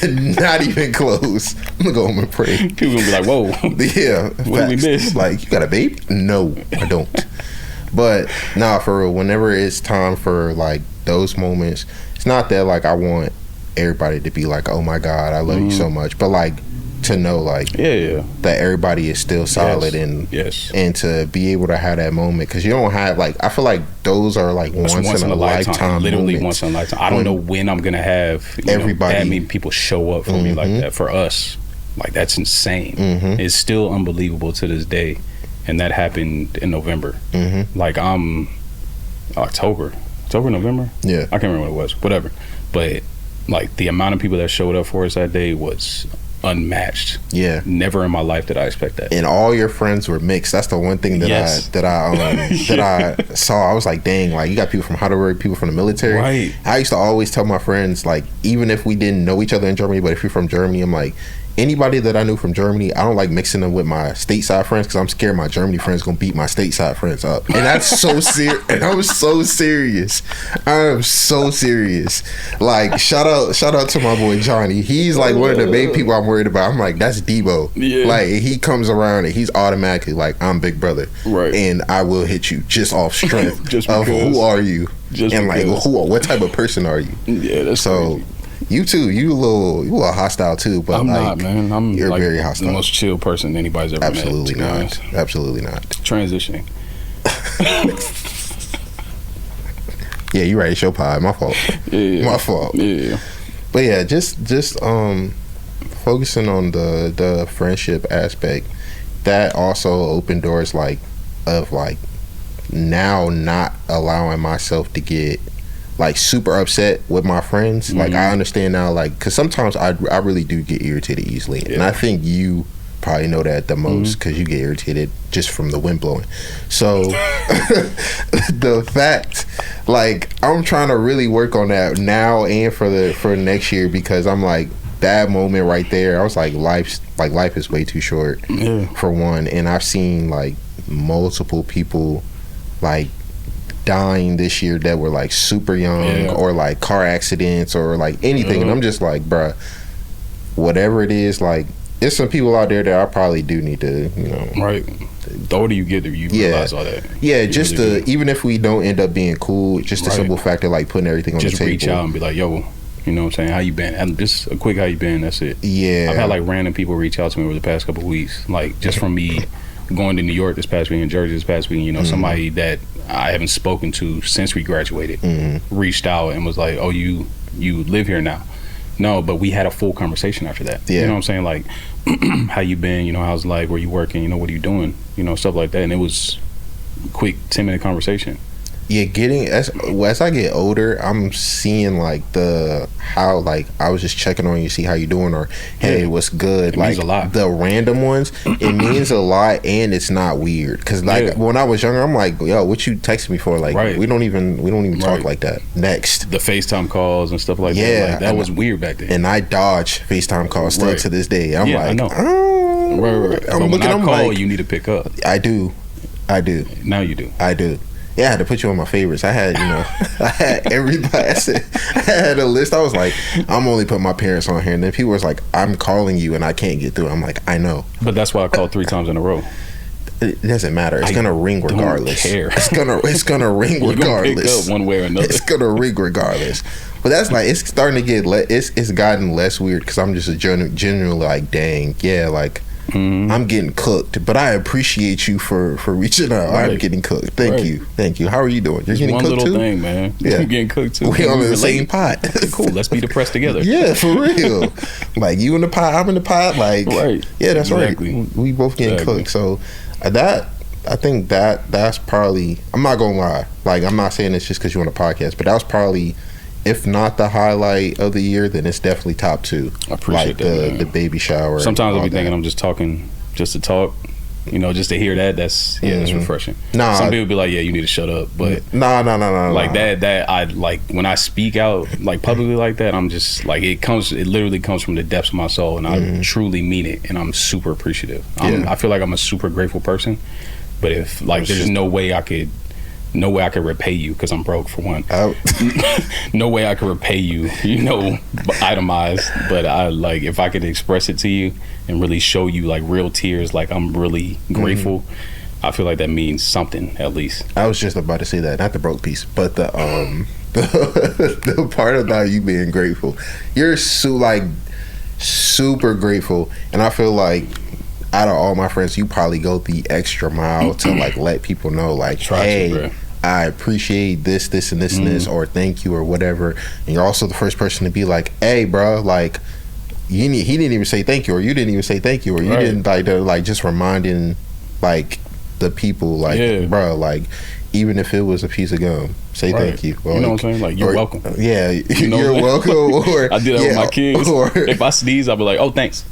C: not even close. I'm gonna go home and pray.
B: People gonna be like, whoa.
C: Yeah.
B: What did we miss?
C: Like, you got a baby? No, I don't. But nah, for real, whenever it's time for, like, those moments, it's not that, like, I want everybody to be like, oh my God, I love you so much, but, like, to know, like, that everybody is still solid, and to be able to have that moment, because you don't have, like, I feel like those are like once in a lifetime
B: literally
C: moments.
B: Once in a lifetime. I don't know when I'm gonna have everybody, that many people show up for me like that, for us. Like, that's insane.
C: Mm-hmm.
B: It's still unbelievable to this day. And that happened in November.
C: Mm-hmm.
B: Like, October, November?
C: Yeah.
B: I can't remember what it was. Whatever. But, like, the amount of people that showed up for us that day was unmatched.
C: Yeah.
B: Never in my life did I expect that.
C: And all your friends were mixed. That's the one thing that I saw. I was like, dang, like, you got people from Heidelberg, people from the military.
B: Right.
C: I used to always tell my friends, like, even if we didn't know each other in Germany, but if you're from Germany, I'm like, anybody that I knew from Germany, I don't like mixing them with my stateside friends because I'm scared my Germany friends gonna beat my stateside friends up. And that's so serious. And I'm so serious. I am so serious. Like, shout out to my boy Johnny. He's like one of the main people I'm worried about. I'm like, that's Debo.
B: Yeah.
C: Like, he comes around and he's automatically like, I'm big brother.
B: Right.
C: And I will hit you just off strength
B: Just
C: of
B: because.
C: who are you.
B: Just
C: and like,
B: because.
C: what type of person are you?
B: Yeah, that's
C: So
B: crazy.
C: you too, you a little hostile too, but
B: I'm
C: like,
B: not, man. I'm
C: you're
B: like
C: very hostile.
B: the most chill person anybody's ever
C: Absolutely
B: met. to be
C: not.
B: honest.
C: Absolutely not.
B: Transitioning.
C: Yeah, you're right. It's your pod. My fault.
B: Yeah.
C: My fault.
B: Yeah.
C: But yeah, just focusing on the friendship aspect, that also opened doors of now not allowing myself to get like super upset with my friends.
B: Mm-hmm.
C: Like, I understand now, like, because sometimes I really do get irritated easily, and I think you probably know that the most because you get irritated just from the wind blowing. So the fact, like, I'm trying to really work on that now and for next year, because I'm like, that moment right there, I was like, life is way too short, for one. And I've seen like multiple people like dying this year that were like super young, or like car accidents or like anything, and I'm just like, bruh, whatever it is, like, there's some people out there that I probably do need to,
B: Right. The older you get, you realize all that.
C: Yeah,
B: You
C: just
B: really
C: even if we don't end up being cool, just the
B: Right.
C: simple fact of like putting everything on
B: just
C: the table.
B: reach out and be like, yo, you know what I'm saying? How you been? And just a quick how you been, that's it.
C: Yeah.
B: I've had like random people reach out to me over the past couple of weeks, like just from me going to New York this past week and Jersey this past week, somebody that I haven't spoken to since we graduated reached out and was like, oh, you live here now. No, but we had a full conversation after that.
C: Yeah.
B: You know what I'm saying? Like, how you been? How's life? Where you working? What are you doing? Stuff like that. And it was a quick 10-minute conversation.
C: Yeah, as I get older, I'm seeing like how like I was just checking on you, see how you doing, or hey, what's good.
B: It
C: like
B: means a lot.
C: The random ones, it means a lot, and it's not weird. Cause like when I was younger, I'm like, yo, what you texting me for? Like,
B: Right.
C: we don't even talk
B: Right.
C: like that. Next.
B: The FaceTime calls and stuff like that.
C: Yeah,
B: Like, that
C: and-
B: was weird back then.
C: And I dodge FaceTime calls still
B: Right.
C: to this day. I'm
B: Yeah, I
C: like,
B: know.
C: oh.
B: Right.
C: I'm
B: But
C: looking.
B: when I
C: I'm
B: call,
C: like,
B: you need to pick up.
C: I do.
B: Now you do.
C: Yeah, I had to put you on my favorites. I had, I had everybody. I had a list. I was like, I'm only putting my parents on here, and then people was like, I'm calling you and I can't get through. I'm like, I know.
B: But that's why I called 3 times in a row.
C: It doesn't matter. It's
B: I
C: gonna ring regardless.
B: don't care.
C: It's gonna ring
B: You're gonna pick
C: regardless.
B: up one way or another.
C: It's gonna ring regardless. But that's like, it's starting to get it's gotten less weird because I'm just a general like, dang, yeah, like. I'm getting cooked, but I appreciate you for reaching out.
B: Right.
C: I'm getting cooked. Thank you. How are you doing? You're
B: It's
C: getting
B: one
C: cooked
B: little
C: too.
B: thing, man.
C: Yeah.
B: You're getting cooked too.
C: We on the
B: relate.
C: same pot.
B: Cool. Let's be depressed together.
C: Yeah, for real. Like, you in the pot, I'm in the pot. Like,
B: Right.
C: Yeah, that's
B: Exactly.
C: right. We both getting
B: Exactly.
C: cooked. So I think that's probably. I'm not gonna lie. Like, I'm not saying this just because you're on a podcast, but that was probably, if not the highlight of the year, then it's definitely top 2.
B: I appreciate
C: like
B: that, man.
C: the baby shower.
B: Sometimes I'll
C: all
B: be thinking
C: that.
B: I'm just talking just to talk. Just to hear that, that's refreshing.
C: Nah.
B: Some people be like, yeah, you need to shut up. But
C: No.
B: like that I like when I speak out like publicly like that, I'm just like, it literally comes from the depths of my soul, and I truly mean it, and I'm super appreciative. I feel like I'm a super grateful person, but if like there's no way I could repay you because I'm broke, for one. No way I could repay you, itemized. But I like, if I could express it to you and really show you like real tears, like I'm really grateful. I feel like that means something, at least.
C: I was just about to say that, not the broke piece, but the the part about you being grateful. You're super grateful, and I feel like out of all my friends, you probably go the extra mile to like let people know, like, hey, I appreciate this, and this, and this, or thank you, or whatever. And you're also the first person to be like, hey, bro, like, he didn't even say thank you, or you didn't even say thank you, or you didn't like just reminding like the people like bro, like even if it was a piece of gum, say thank you. Or,
B: you know what I'm saying? Like, you're welcome.
C: Yeah,
B: you know
C: you're welcome. Or
B: I did that with my kids. Or, if I sneeze, I'll be like, oh, thanks.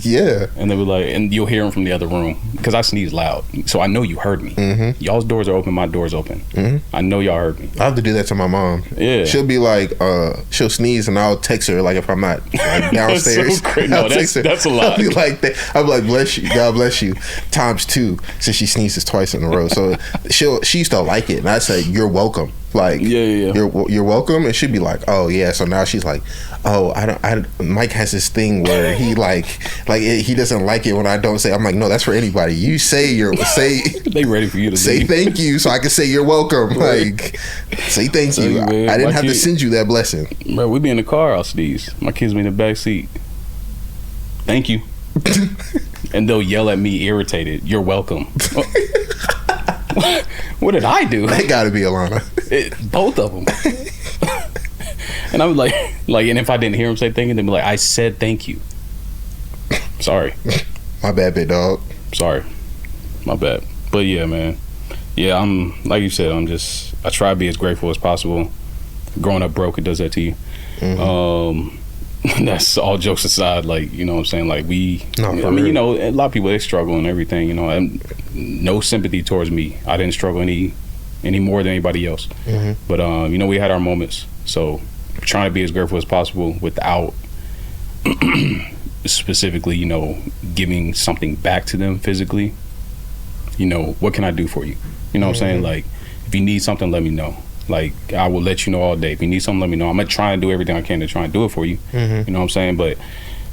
C: Yeah.
B: And they be like, and you'll hear them from the other room because I sneeze loud, so I know you heard me. Y'all's doors are open, my door's open. I know y'all heard me.
C: I have to do that to my mom.
B: Yeah,
C: she'll be like, she'll sneeze, and I'll text her like if I'm not like downstairs.
B: That's so crazy. No, that's a lot.
C: I'll be like, bless you, God bless you, ×2, since she sneezes twice in a row. So she used to like it, and I said, you're welcome. Like, you're welcome, and she'd be like, oh yeah. So now she's like, oh, Mike has this thing where he he doesn't like it when I don't say. I'm like, no, that's for anybody. You say
B: they ready for you to
C: say thank you, so I can say you're welcome. Like, say thank you. I didn't have to send you that blessing.
B: Bro, we be in the car, I'll sneeze. My kids be in the back seat. Thank you. And they'll yell at me irritated. You're welcome. What did I do?
C: That gotta be Alana.
B: Both of them. And I'm like, and if I didn't hear him say thank you, they'd be like, I said thank you. Sorry.
C: My bad, big dog.
B: Sorry. My bad. But yeah, man. Yeah, I'm, like you said, I try to be as grateful as possible. Growing up broke, it does that to you. That's all jokes aside, like, you know what I'm saying? Like, you know, a lot of people, they struggle and everything, you know, and no sympathy towards me. I didn't struggle any more than anybody else. But, you know, we had our moments. So, trying to be as grateful as possible without specifically, you know, giving something back to them physically. You know, what can I do for you? You know what I'm saying? Like, if you need something, let me know. Like, I will let you know all day. If you need something, let me know. I'm going to try and do everything I can to try and do it for you. You know what I'm saying? But,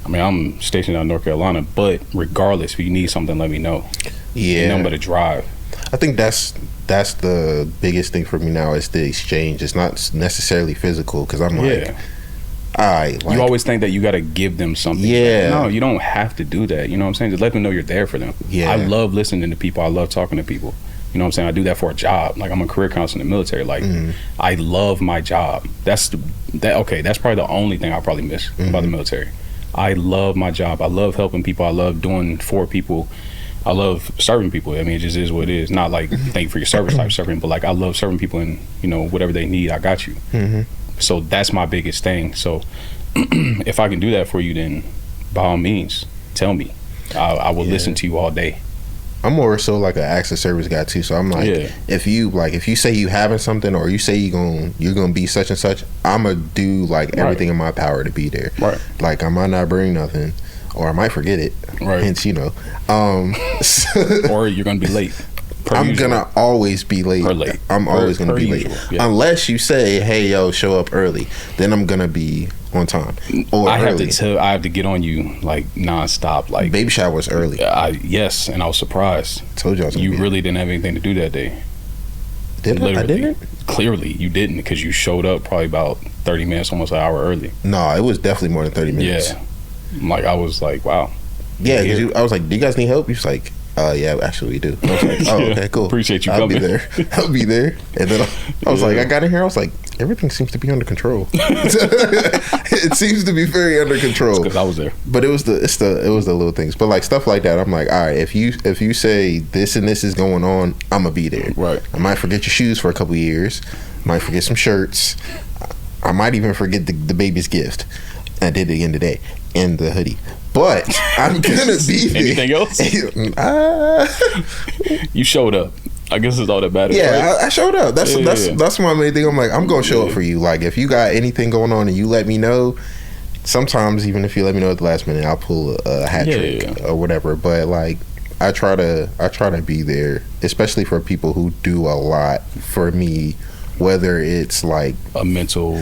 B: I mean, I'm stationed out in North Carolina. But regardless, if you need something, let me know.
C: Yeah.
B: Ain't nothing but a drive.
C: I think that's the biggest thing for me now is the exchange. It's not necessarily physical because I'm like, all right. Like,
B: you always think that you got to give them something.
C: Yeah.
B: No, you don't have to do that. You know what I'm saying? Just let them know you're there for them.
C: Yeah.
B: I love listening to people. I love talking to people. You know what I'm saying? I do that for a job. Like, I'm a career counselor in the military. Like, I love my job. That's probably the only thing I probably miss about the military. I love my job. I love helping people. I love doing for people. I love serving people. I mean, it just is what it is. Not like thank you for your service type serving, but like I love serving people and, you know, whatever they need, I got you. So that's my biggest thing. So if I can do that for you, then by all means, tell me. I will listen to you all day.
C: I'm more so like an acts of service guy too. So I'm like, if you say you having something or you say you're gonna be such and such, I'm gonna do like everything in my power to be there. Right. Like I might not bring nothing, or I might forget it. Right. Hence, you know,
B: or you're gonna be late.
C: I'm gonna always be late. I'm always gonna be late, unless you say, "Hey, yo, show up early." Then I'm gonna be on time. Or
B: I have to get on you like nonstop. Like
C: baby shower was early.
B: Yes, and I was surprised.
C: Told you I was
B: you really didn't have anything to do that day.
C: I didn't.
B: Clearly, you didn't because you showed up probably about 30 minutes, almost an hour early.
C: No, it was definitely more than 30 minutes.
B: Yeah, like I was like, wow.
C: Yeah, I was like, "Do you guys need help?" He was like, yeah, actually we do. I was like, oh, okay, cool.
B: Appreciate you coming.
C: I'll be there. And then I was like, I got in here. I was like, everything seems to be under control. It seems to be very under control.
B: Because I was there.
C: But it was the little things. But like stuff like that, I'm like, all right, if you say this and this is going on, I'm gonna be there.
B: Right.
C: I might forget your shoes for a couple of years. Might forget some shirts. I might even forget the baby's gift. I did it again today. And the hoodie. But I'm gonna be there.
B: Anything else? You showed up. I guess it's all that matters.
C: Yeah,
B: right?
C: I showed up. That's my main thing. I'm like, I'm gonna show up for you. Like, if you got anything going on and you let me know. Sometimes even if you let me know at the last minute, I'll pull a hat trick or whatever. But like, I try to be there, especially for people who do a lot for me. Whether it's like
B: a mental,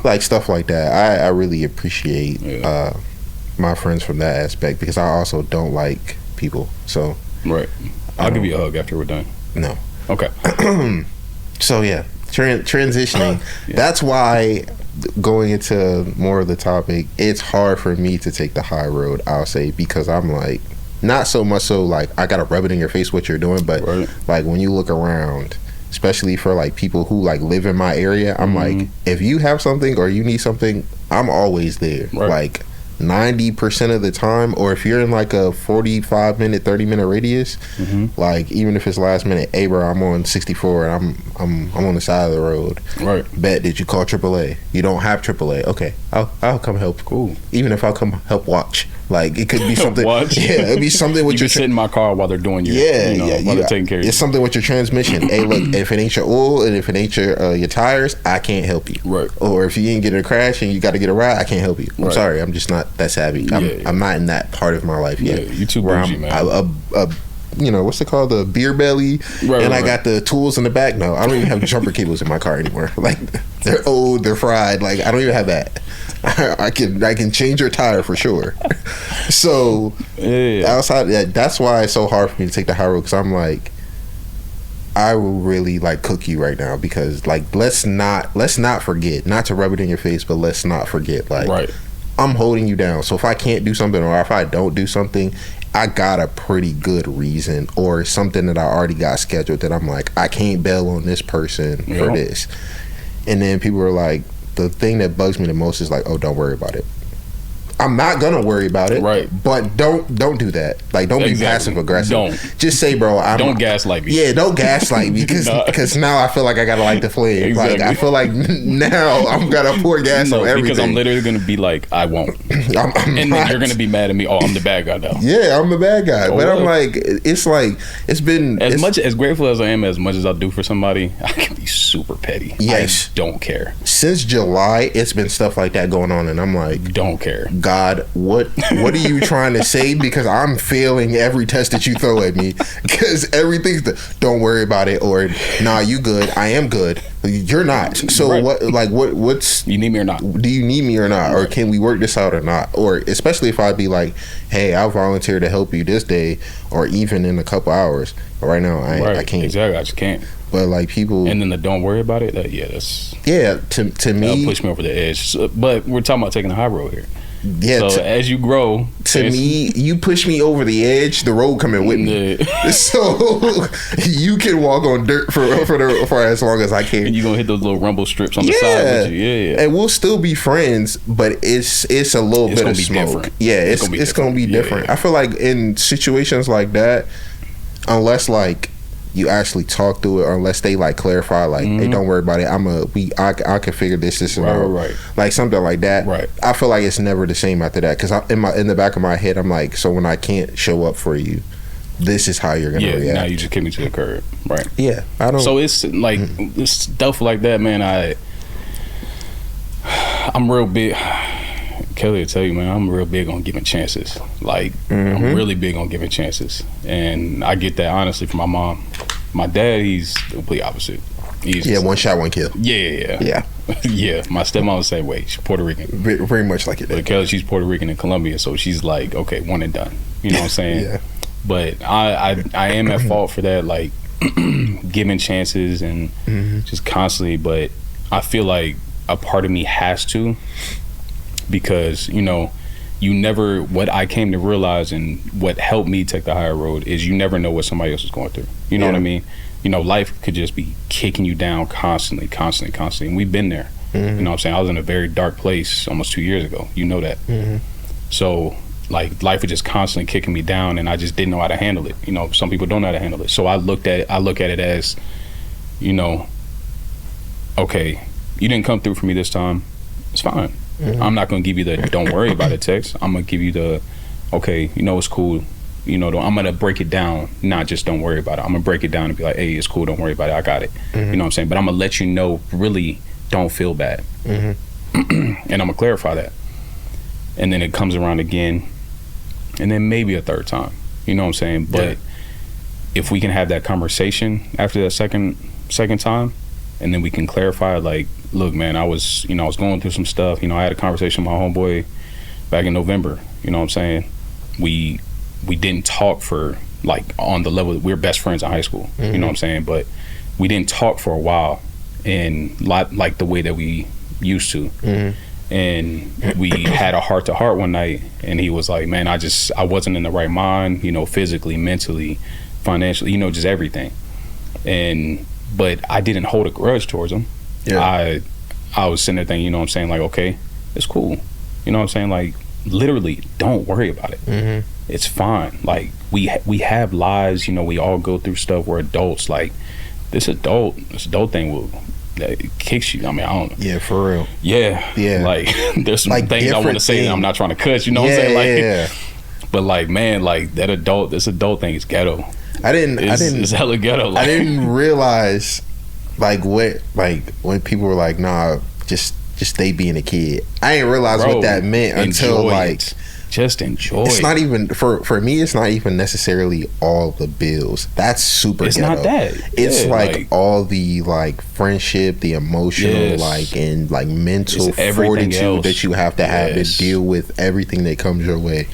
C: like stuff like that. I really appreciate my friends from that aspect because I also don't like people. So
B: right, I'll give you a hug after we're done.
C: No,
B: okay.
C: So yeah, transitioning. That's why going into more of the topic, it's hard for me to take the high road. I'll say because I'm like not so much so like I gotta rub it in your face what you're doing, but like when you look around. Especially for like people who like live in my area, I'm like, if you have something or you need something, I'm always there.
B: Right.
C: Like 90% of the time, or if you're in like a 45-minute, 30-minute radius, like even if it's last minute, hey bro, I'm on 64 and I'm on the side of the road.
B: Right.
C: Bet, did you call AAA? You don't have AAA. Okay, I'll come help.
B: Cool.
C: Even if I'll come help watch. Like it could be something.
B: Watch?
C: Yeah, it'd be something with
B: You
C: your.
B: can sit in my car while they're doing your, while they're taking care of you.
C: It's something with your transmission. Hey, look, if it ain't your oil and if it ain't your tires, I can't help you.
B: Right.
C: Or if you ain't getting a crash and you got to get a ride, I can't help you. I'm
B: Right.
C: sorry, I'm just not that savvy. I'm not in that part of my life yet.
B: Yeah, you too
C: where
B: bougie, man.
C: You know, what's it called? The beer belly.
B: Right,
C: and
B: right,
C: I got the tools in the back. No, I don't even have jumper cables in my car anymore. Like, they're old, they're fried. Like, I don't even have that. I can change your tire for sure. So, outside that, that's why it's so hard for me to take the high road, because I'm like, I will really like cook you right now, because like let's not forget, not to rub it in your face, but let's not forget, like,
B: right.
C: I'm holding you down. So if I can't do something, or if I don't do something, I got a pretty good reason, or something that I already got scheduled that I'm like, I can't bail on this person for this. And then people are like, the thing that bugs me the most is like, oh, don't worry about it. I'm not gonna worry about it,
B: right?
C: But don't do that. Like, don't be passive aggressive.
B: Don't
C: just say, bro.
B: Don't gaslight me.
C: Yeah, don't gaslight me, because now I feel like I gotta light the flame.
B: Exactly.
C: Like, I feel like now I'm gonna pour gas on everything.
B: Because I'm literally gonna be like, I won't, and then you're gonna be mad at me. Oh, I'm the bad guy now.
C: Yeah, I'm the bad guy. But I'm like, it's been
B: as grateful as I am, as much as I do for somebody, I can be super petty.
C: Yes,
B: I don't care.
C: Since July, it's been stuff like that going on, and I'm like,
B: don't care.
C: God, what are you trying to say? Because I'm failing every test that you throw at me. Because everything's don't worry about it, or nah, you good. I am good. You're not. So
B: right.
C: What's
B: you need me or not?
C: Do you need me or not?
B: Right.
C: Or can we work this out or not? Or especially if I'd be like, hey, I'll volunteer to help you this day, or even in a couple hours. But right now, I can't.
B: Exactly, I just can't.
C: But like people,
B: and then the don't worry about it.
C: To me,
B: that'll push me over the edge. So, but we're talking about taking the high road here.
C: Yeah.
B: So as you grow,
C: to me, you push me over the edge. The road coming with me, so you can walk on dirt for as long as I can.
B: And you gonna hit those little rumble strips on the side with you. Yeah.
C: And we'll still be friends, but it's a little bit of smoke.
B: Different.
C: Yeah, it's gonna be different. I feel like in situations like that, unless like you actually talk through it, or unless they like clarify, like, hey, don't worry about it. I can figure this and out.
B: Right.
C: Like something like that.
B: Right.
C: I feel like it's never the same after that, because in the back of my head, I'm like, so when I can't show up for you, this is how you're gonna react.
B: Now you just kick me to the curb. Right.
C: Yeah. I don't.
B: So it's like it's stuff like that, man. I'm real big. Kelly will tell you, man, I'm real big on giving chances. Like, I'm really big on giving chances. And I get that, honestly, from my mom. My dad, he's the complete opposite. He's
C: one shot, one kill.
B: Yeah. Yeah. My stepmom was the same way. She's Puerto Rican.
C: Very much like it.
B: But Kelly, she's Puerto Rican and Colombia, so she's like, okay, one and done. You know what I'm saying?
C: Yeah.
B: But I am at fault for that, like, giving chances and just constantly. But I feel like a part of me has to, because what I came to realize, and what helped me take the higher road, is you never know what somebody else is going through. You know what I mean? Life could just be kicking you down constantly. And we've been there. You know what I'm saying? I was in a very dark place almost 2 years ago. You know that. So like, life was just constantly kicking me down, and I just didn't know how to handle it. Some people don't know how to handle it. So I look at it as, okay, you didn't come through for me this time. It's fine. I'm not going to give you the don't worry about it text. I'm going to give you the, okay, it's cool. I'm going to break it down, not just don't worry about it. I'm going to break it down and be like, hey, it's cool, don't worry about it, I got it. You know what I'm saying? But I'm going to let you know, really, don't feel bad. And I'm going to clarify that. And then it comes around again, and then maybe a third time. You know what I'm saying? But if we can have that conversation after that second time, and then we can clarify, like, look, man, I was going through some stuff. I had a conversation with my homeboy back in November. You know what I'm saying? We didn't talk for, like, on the level that we're best friends in high school. You know what I'm saying? But we didn't talk for a while, and like the way that we used to. And we had a heart-to-heart one night, and he was like, man, I wasn't in the right mind, physically, mentally, financially, just everything. But I didn't hold a grudge towards him. I was sitting there thinking, like, okay, it's cool. You know what I'm saying? Like, literally, don't worry about it.
A: Mm-hmm.
B: It's fine. Like, we have lives. You know, we all go through stuff. We're adults. Like, this adult thing will that kicks you. I mean, I don't.
C: Yeah, for real.
B: Yeah. Like, there's some
C: like
B: things I want to say that I'm not trying to cut. You know what I'm saying? Like,
C: yeah.
B: But like, man, like this adult thing is ghetto. It's hella ghetto. Like,
C: I didn't realize like when people were like, nah, just stay being a kid. I didn't realize what that meant until like
B: just enjoy.
C: It's not even for me. It's not even necessarily all the bills. That's super.
B: It's
C: ghetto.
B: not that.
C: It's like all the like friendship, the emotional, like and like mental fortitude that you have to have to deal with everything that comes your way,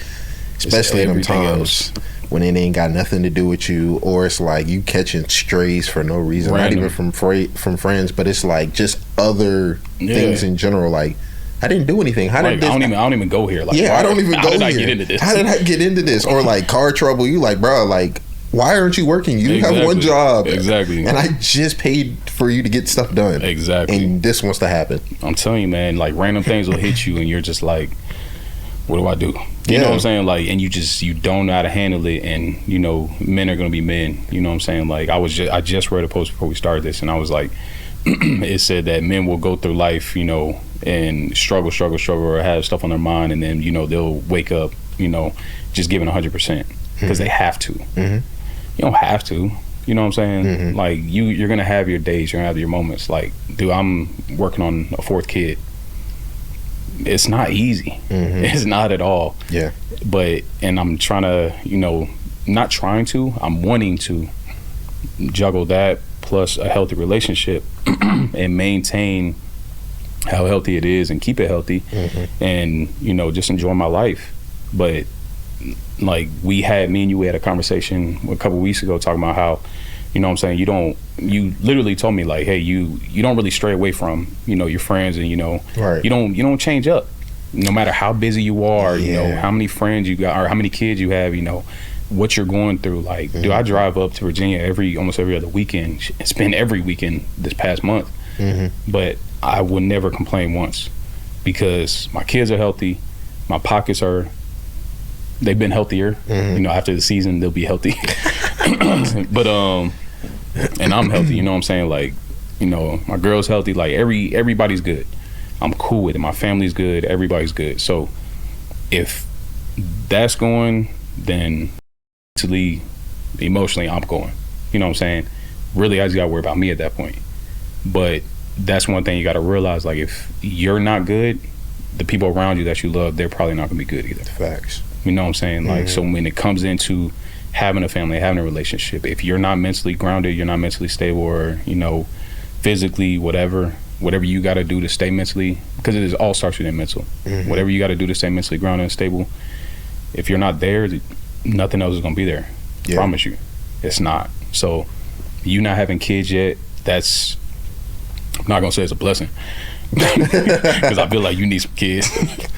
C: especially in them times when it ain't got nothing to do with you, or it's like you catching strays for no reason, not even from friends, but it's like just other things in general, like. I didn't do anything. How did this?
B: I don't even go here. Like,
C: I don't even go here.
B: How did I get into this?
C: How did I get into this? Or like car trouble. You like, bro, like, why aren't you working? You have one job.
B: Exactly.
C: And I just paid for you to get stuff done.
B: Exactly.
C: And this wants to happen.
B: I'm telling you, man, like random things will hit you and you're just like, what do I do? You know what I'm saying? Like, and you don't know how to handle it, and you know, men are gonna be men. You know what I'm saying? Like, I just read a post before we started this, and I was like, it said that men will go through life, you know, and struggle, or have stuff on their mind, and then, you know, they'll wake up, you know, just giving 100% because they have to. Mm-hmm. You don't have to. You know what I'm saying? Mm-hmm. Like, you're gonna have your days, you're gonna have your moments. Like, dude, I'm working on a 4th kid. It's not easy. Mm-hmm. It's not at all.
C: Yeah.
B: But, and I'm trying to, you know, not trying to, I'm wanting to juggle that plus a healthy relationship and maintain how healthy it is and keep it healthy, and, you know, just enjoy my life. But like, me and you, we had a conversation a couple weeks ago talking about how, you know what I'm saying, you literally told me like, hey, you don't really stray away from, you know, your friends, and, you know, you don't change up no matter how busy you are, you know, how many friends you got or how many kids you have, you know, what you're going through. Like, dude, I drive up to Virginia almost every other weekend and spend every weekend this past month. But I would never complain once because my kids are healthy, my pockets they've been healthier. You know, after the season they'll be healthy. But and I'm healthy, you know what I'm saying? Like, you know, my girl's healthy, like everybody's good. I'm cool with it. My family's good, everybody's good. So if that's going, then mentally, emotionally, I'm going. You know what I'm saying? Really, I just gotta worry about me at that point. But that's one thing you gotta realize, like, if you're not good, the people around you that you love, they're probably not gonna be good either.
C: Facts.
B: You know what I'm saying? Like, so when it comes into having a family, having a relationship, if you're not mentally grounded, you're not mentally stable, or, you know, physically, whatever you gotta do to stay mentally, because it all starts with your mental. Whatever you gotta do to stay mentally grounded and stable, if you're not there, nothing else is gonna be there. I promise you, it's not. So you not having kids yet, that's, I'm not gonna say it's a blessing because I feel like you need some kids.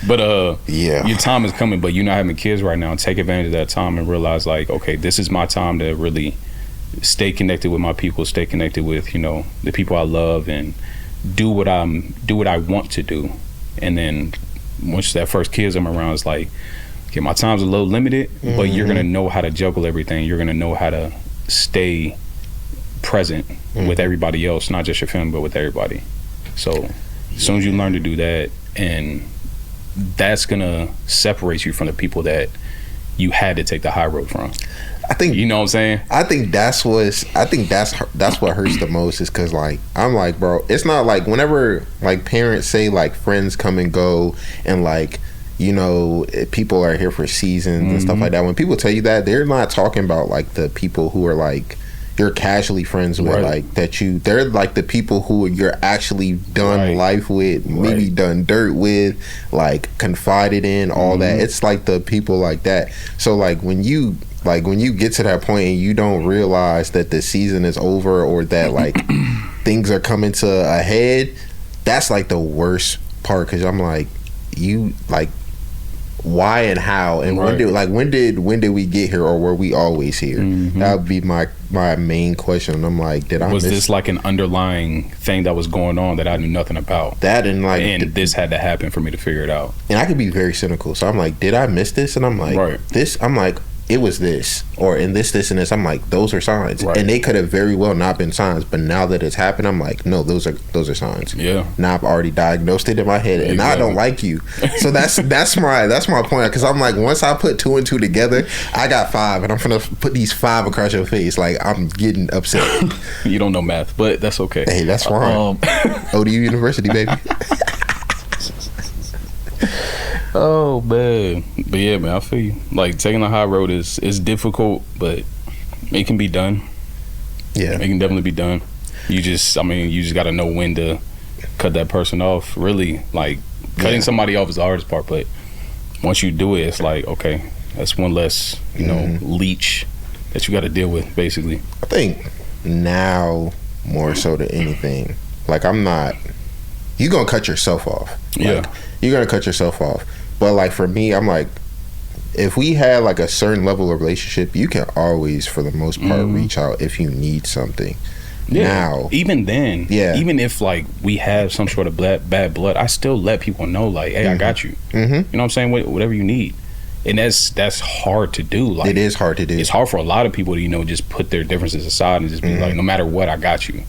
B: But your time is coming, but you're not having kids right now. Take advantage of that time and realize, like, okay, this is my time to really stay connected with my people, stay connected with, you know, the people I love, and do what I want to do. And then once that first kids come around, it's like, okay, my time's a little limited, but you're gonna know how to juggle everything. You're gonna know how to stay present with everybody else, not just your family, but with everybody. So as soon as you learn to do that, and that's gonna separate you from the people that you had to take the high road from. I think, you know what I'm saying?
C: I think that's what hurts the most, is because, like, I'm like, bro, it's not like whenever, like, parents say, like, friends come and go, and, like, you know, people are here for seasons and stuff like that. When people tell you that, they're not talking about, like, the people who are, like, you're casually friends with, like, they're like the people who you're actually done life with, maybe done dirt with, like, confided in, all that. It's like the people like that. So, like, when you get to that point and you don't realize that the season is over, or that, like, things are coming to a head, that's, like, the worst part. Because I'm like, you, like, why and how, and
B: Right.
C: when did we get here, or were we always here?
B: Mm-hmm.
C: That would be my main question. And I'm like, did I
B: Was
C: miss
B: this like an underlying thing that was going on that I knew nothing about?
C: that? And like,
B: And this had to happen for me to figure it out.
C: and I could be very cynical. So I'm like, did I miss this? And I'm like,
B: Right.
C: this. I'm like, it was this, or in this, and this. I'm like, those are signs,
B: Right.
C: and they could have very well not been signs. But now that it's happened, I'm like, no, those are signs.
B: Yeah.
C: Now I've already diagnosed it in my head, and I
B: Exactly.
C: don't like you. So that's my point. Because I'm like, once I put 2 and 2 together, I got 5, and I'm gonna put these 5 across your face. Like, I'm getting upset.
B: You don't know math, but that's okay.
C: Hey, that's fine. ODU University, baby.
B: Oh man, but yeah, man, I feel you. Like taking the high road is difficult, but it can be done.
C: Yeah.
B: It can definitely be done. You just got to know when to cut that person off. Really, like cutting
C: Yeah.
B: somebody off is the hardest part, but once you do it, it's like, okay, that's one less, leech that you got to deal with, basically.
C: I think now more so than anything, like, I'm not. You're gonna cut yourself off. Like,
B: Yeah.
C: you're gonna cut yourself off. But like for me, I'm like, if we had like a certain level of relationship, you can always, for the most part, reach out if you need something.
B: Yeah.
C: Now,
B: Even then,
C: Yeah.
B: even if like we have some sort of bad blood, I still let people know, like, hey, I got you.
C: Mhm.
B: You know what I'm saying? Whatever you need, and that's hard to do. Like,
C: it is hard to do.
B: It's hard for a lot of people to just put their differences aside and just be like, no matter what, I got you.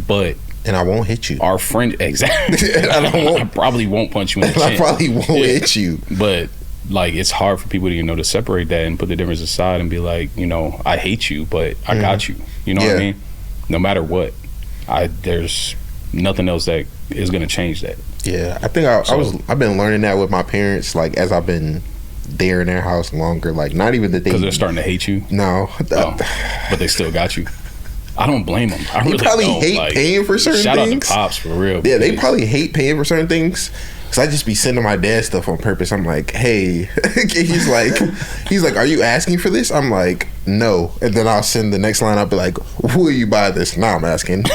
B: But
C: And I won't hit you.
B: our friend, exactly. I probably won't punch you in the chin.
C: I probably won't hit you.
B: But like, it's hard for people to separate that and put the difference aside and be like, I hate you, but I got you. You know what I
C: Yeah.
B: mean? No matter what, there's nothing else that is gonna change that.
C: Yeah, I think I've been learning that with my parents. Like, as I've been there in their house longer. Like, not even that they,
B: Because they're starting to hate you.
C: No,
B: Oh, but they still got you. I don't blame them. I
C: they
B: really
C: probably
B: don't.
C: hate
B: Like,
C: paying for certain
B: shout
C: things.
B: out to Pops, for real.
C: Yeah, they
B: because-
C: probably hate paying for certain things. Cause I just be sending my dad stuff on purpose. I'm like, hey, he's like, are you asking for this? I'm like, no. And then I'll send the next line. I'll be like, will you buy this? No, I'm asking.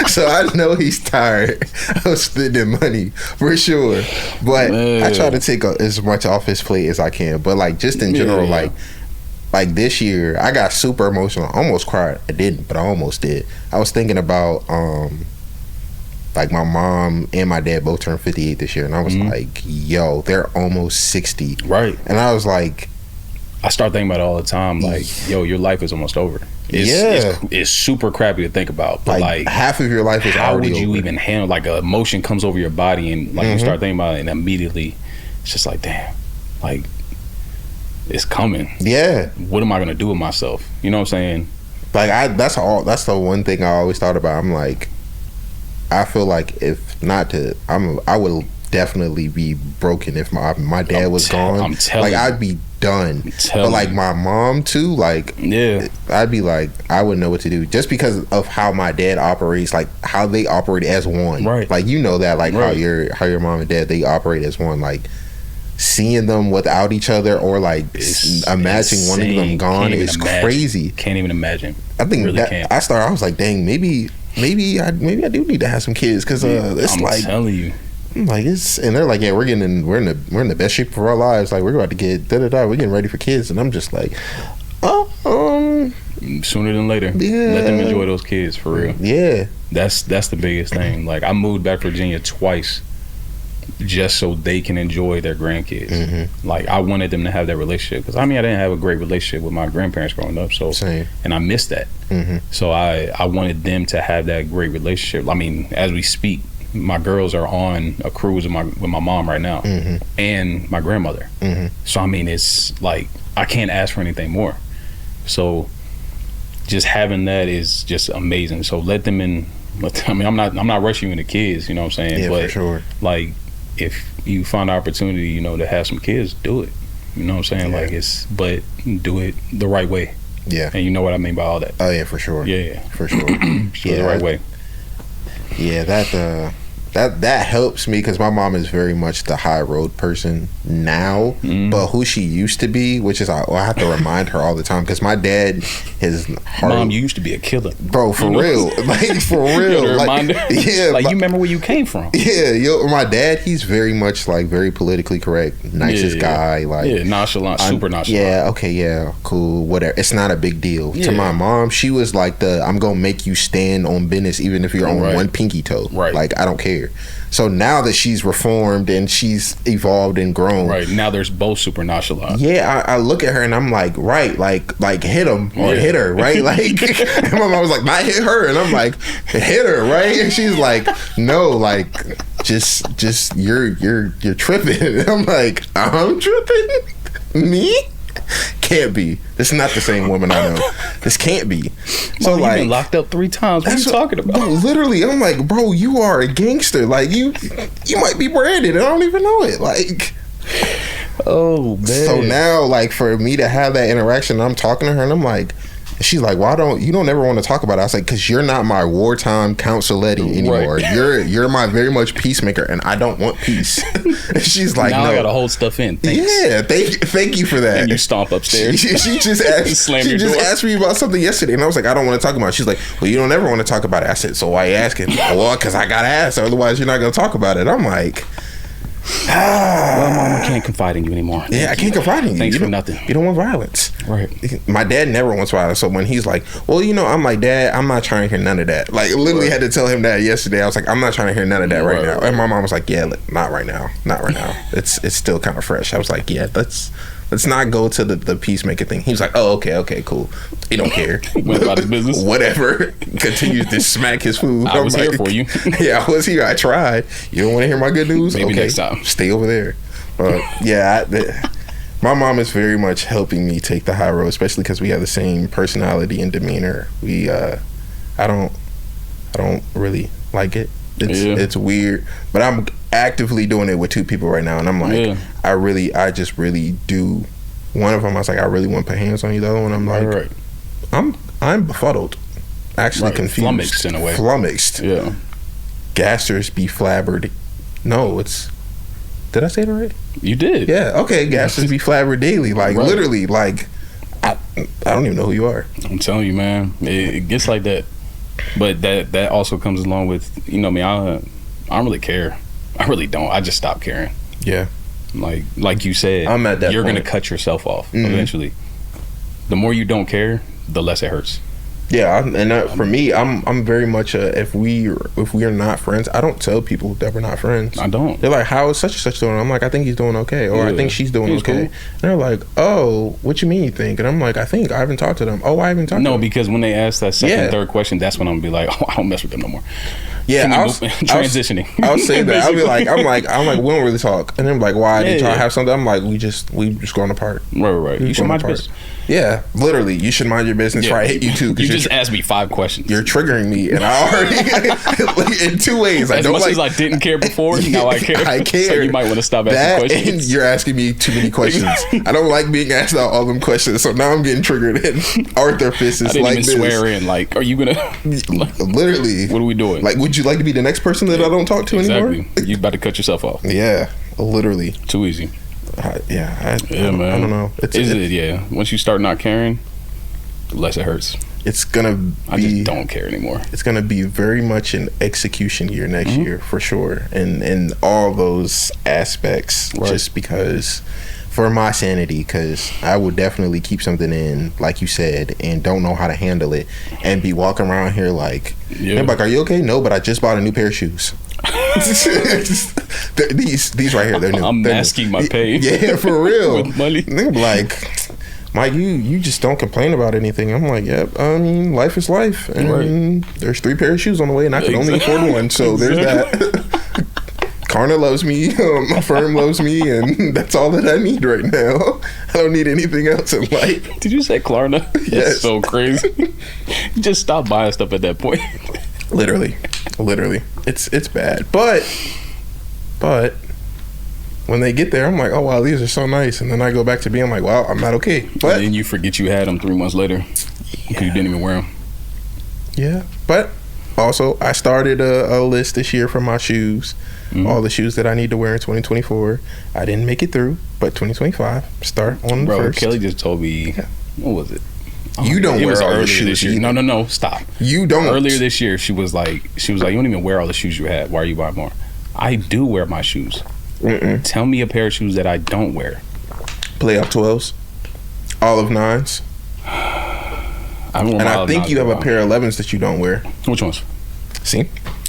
C: So I know he's tired of spending money for sure. But
B: Man.
C: I try to take as much off his plate as I can. But like, just in general,
B: Yeah.
C: like this year, I got super emotional. I almost cried. I didn't, but I almost did. I was thinking about like my mom and my dad both turned 58 this year, and I was like, yo, they're almost 60.
B: Right.
C: And I was like,
B: I start thinking about it all the time. Like, yo, your life is almost over. It's super crappy to think about. But like
C: half of your life is
B: how
C: already
B: would you
C: over.
B: even handle, like, a emotion comes over your body and like you start thinking about it, and immediately it's just like, damn, like, it's coming.
C: Yeah.
B: What am I gonna do with myself? You know what I'm saying?
C: Like, that's the one thing I always thought about. I'm like, I feel like I would definitely be broken if my dad was gone.
B: I'm telling
C: like,
B: you.
C: I'd be done.
B: telling
C: But like
B: you.
C: my mom too, like,
B: Yeah.
C: I'd be like, I wouldn't know what to do just because of how my dad operates, like how they operate as one.
B: Right.
C: Like, you know that, like,
B: Right.
C: how your mom and dad, they operate as one. Like, seeing them without each other, or like
B: It's
C: imagining one of them
B: insane.
C: gone,
B: Can't even
C: is
B: imagine.
C: crazy.
B: Can't even imagine.
C: I think
B: Really
C: that
B: can't.
C: I was like, dang, maybe I do need to have some kids, because it's
B: I'm
C: like,
B: telling you.
C: like, it's, and they're like, yeah, we're in the best shape of our lives. Like, we're about to get we're getting ready for kids, and I'm just like,
B: Sooner than later.
C: Yeah.
B: Let them enjoy those kids, for real.
C: yeah,
B: That's the biggest thing. Like, I moved back to Virginia twice just so they can enjoy their grandkids.
C: Mm-hmm.
B: Like, I wanted them to have that relationship, because I didn't have a great relationship with my grandparents growing up, so
C: same.
B: and I missed that.
C: Mm-hmm.
B: So I wanted them to have that great relationship. I mean, as we speak, my girls are on a cruise with my mom right now, and my grandmother. So I mean, it's like, I can't ask for anything more. So just having that is just amazing. So let them in. I mean, I'm not rushing you into kids. You know what I'm saying?
C: Yeah,
B: but
C: for sure.
B: like, if you find an opportunity, to have some kids, do it. You know what I'm saying?
C: Yeah.
B: Like, but do it the right way.
C: Yeah.
B: And you know what I mean by all that.
C: Oh yeah, for sure.
B: Yeah.
C: For sure.
B: Just do it the right way.
C: Yeah, that that helps me because my mom is very much the high road person now, but who she used to be, which is I have to remind her all the time because my dad, his heart,
B: Mom, you used to be a killer,
C: bro, for real, like for real, like, yeah,
B: like you remember where you came from.
C: Yeah, my dad, he's very much like very politically correct, nicest guy, like
B: nonchalant, super nonchalant.
C: Yeah, okay, yeah, cool, whatever. It's not a big deal. To my mom, she was like I'm gonna make you stand on business even if you're on one pinky toe. Right. Like I don't care. So now that she's reformed and she's evolved and grown,
B: right now there's both super nonchalant.
C: Yeah, I look at her and I'm like, right, like hit him or hit her, right? Like, and my mom was like, not hit her, and I'm like, hit her, right? And she's like, no, like, just you're tripping. And I'm like, I'm tripping, me? Can't be. This is not the same woman I know. This can't be. So
B: Mom,
C: like,
B: you've been locked up 3 times. What are you talking about?
C: Bro, literally, I'm like, bro, you are a gangster. Like you might be branded and I don't even know it. Like,
B: oh man.
C: So now, like, for me to have that interaction, I'm talking to her and I'm like, she's like, why don't you ever want to talk about it? I was like, because you're not my wartime counselette anymore. Right. You're my very much peacemaker, and I don't want peace. She's like,
B: now
C: no,
B: I gotta hold stuff in. Thanks.
C: Yeah, thank you for that.
B: And you stomp upstairs.
C: She just asked me about something yesterday, and I was like, I don't want to talk about it. She's like, well, you don't ever want to talk about it. I said, so why are you asking? Well, because I gotta ask, otherwise you're not gonna talk about it. I'm like,
B: well, Mom, I can't confide in you anymore.
C: I can't confide in you.
B: Thanks for nothing.
C: You don't want violence.
B: Right.
C: My dad never wants violence. So when he's like, well, I'm like, Dad, I'm not trying to hear none of that. Like, literally had to tell him that yesterday. I was like, I'm not trying to hear none of that right now. And my mom was like, yeah, not right now. Not right now. It's still kind of fresh. I was like, yeah, let's not go to the peacemaker thing. He was like, oh, okay, cool. He don't care.
B: Went about his business.
C: Whatever. Continues to smack his food.
B: I was here for you.
C: Yeah, I was here. I tried. You don't want to hear my good news?
B: Maybe
C: okay,
B: next time.
C: Stay over there. My mom is very much helping me take the high road, especially because we have the same personality and demeanor. I don't really like it. It's weird, but I'm actively doing it with 2 people right now, and I'm like, I just really do. One of them, I was like, I really want to put hands on you. The other one, I'm like, I'm befuddled, actually confused,
B: flummoxed in a way.
C: Flummoxed. Yeah. Gassers be flabbered. No, it's. Did I say it right? You did. Yeah. Okay. Gassers be flabbered daily. Like literally. Like I don't even know who you are.
B: I'm telling you, man. It gets like that. But that also comes along with me. I don't really care. I really don't. I just stopped caring. Yeah. Like you said,
C: I'm at that
B: you're
C: point.
B: gonna cut yourself off eventually. The more you don't care, the less it hurts.
C: Yeah, and for me, I'm very much if we are not friends, I don't tell people that we're not friends.
B: I don't.
C: They're like, how is such and such doing? I'm like, I think he's doing okay, or I think she's doing okay. Cool. And they're like, oh, what you mean you think? And I'm like, I haven't talked to them. Oh, I haven't talked to them.
B: No, because when they ask that second, third question, that's when I'm gonna be like, oh, I don't mess with them no more.
C: Yeah,
B: transitioning.
C: I'll say that. I'll be like, I'm like, we don't really talk. And then like, why did y'all have something? I'm like, we just going apart.
B: Right. You should mind your business.
C: Yeah, literally, you should mind your business. Right, hit you too.
B: You just asked me 5 questions.
C: You're triggering me, and I already in 2 ways.
B: As much as I didn't care before, now I care.
C: I care.
B: So you might want to stop asking questions.
C: And you're asking me too many questions. I don't like being asked all them questions, so now I'm getting triggered. And Arthur Fist is like this.
B: I didn't even swear in. Like, are you gonna?
C: Literally,
B: what are we doing?
C: Like, would you like to be the next person that I don't talk to anymore?
B: Exactly. You about to cut yourself off.
C: Yeah, literally.
B: Too easy.
C: Man. I don't know.
B: Yeah. Once you start not caring, the less it hurts.
C: It's gonna be.
B: I just don't care anymore.
C: It's gonna be very much an execution year next year for sure, and in all those aspects. Just because, for my sanity, because I would definitely keep something in, like you said, and don't know how to handle it, and be walking around here like, like, are you okay? No, but I just bought a new pair of shoes. these right here, they're new.
B: I'm masking my pain.
C: Yeah, for real.
B: With money.
C: They're like, Mike, you just don't complain about anything. I'm like, yep. I mean, life is life, and there's 3 pair of shoes on the way, and I can only afford one. So there's that. Karna loves me, my firm loves me, and that's all that I need right now. I don't need anything else in life.
B: Did you say Klarna?
C: Yes.
B: That's so crazy. You just stop buying stuff at that point.
C: Literally, it's bad. But when they get there, I'm like, oh wow, these are so nice, and then I go back to being like, wow, I'm not okay. But
B: and then you forget you had them 3 months later because you didn't even wear them.
C: Yeah, but
A: Also, I started a list this year for my shoes. All the shoes that I need to wear in 2024. I didn't make it through, but 2025 start on the first.
B: Kelly just told me, what was it?
A: You don't
B: it
A: wear
B: was
A: all the
B: earlier
A: shoes
B: this year.
A: either.
B: No, stop.
A: You don't.
B: Earlier this year, she was like, you don't even wear all the shoes you had. Why are you buying more? I do wear my shoes. Tell me a pair of shoes that I don't wear.
A: Playoff 12s, olive 9s. I think you have a pair of 11s that you don't wear.
B: Which ones?
A: See?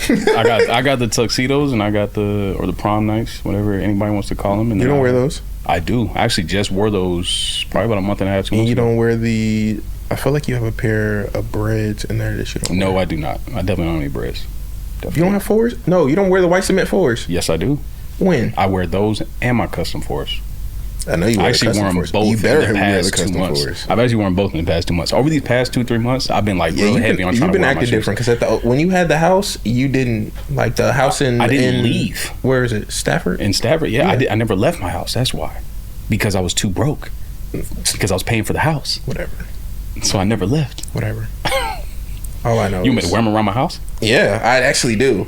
B: I got the tuxedos and I got the prom nights, whatever anybody wants to call them. And
A: you don't wear those?
B: I do. I actually just wore those probably about a month and a half, 2 months.
A: And you don't wear the... I feel like you have a pair of breads in there that you don't wear.
B: No, I do not. I definitely don't have any breads. Definitely.
A: You don't have 4s? No, you don't wear the white cement 4s?
B: Yes, I do.
A: When?
B: I wear those and my custom 4s.
A: I know you wear
B: I actually
A: the
B: worn
A: custom 4s.
B: both
A: You better
B: in the
A: wear the
B: past
A: custom
B: 2 months.
A: 4s.
B: I've actually worn both in the past 2 months. Over these past 2-3 months, I've been like real heavy on trying to wear my shoes.
A: You've been acting different because when you had the house, you didn't like the house in.
B: I didn't leave.
A: Where is it? Stafford.
B: In Stafford, yeah. I never left my house. That's why, because I was too broke. Because I was paying for the house.
A: Whatever.
B: So I never left.
A: Whatever. All I know.
B: You want me to wear them around my house?
A: Yeah, I actually do.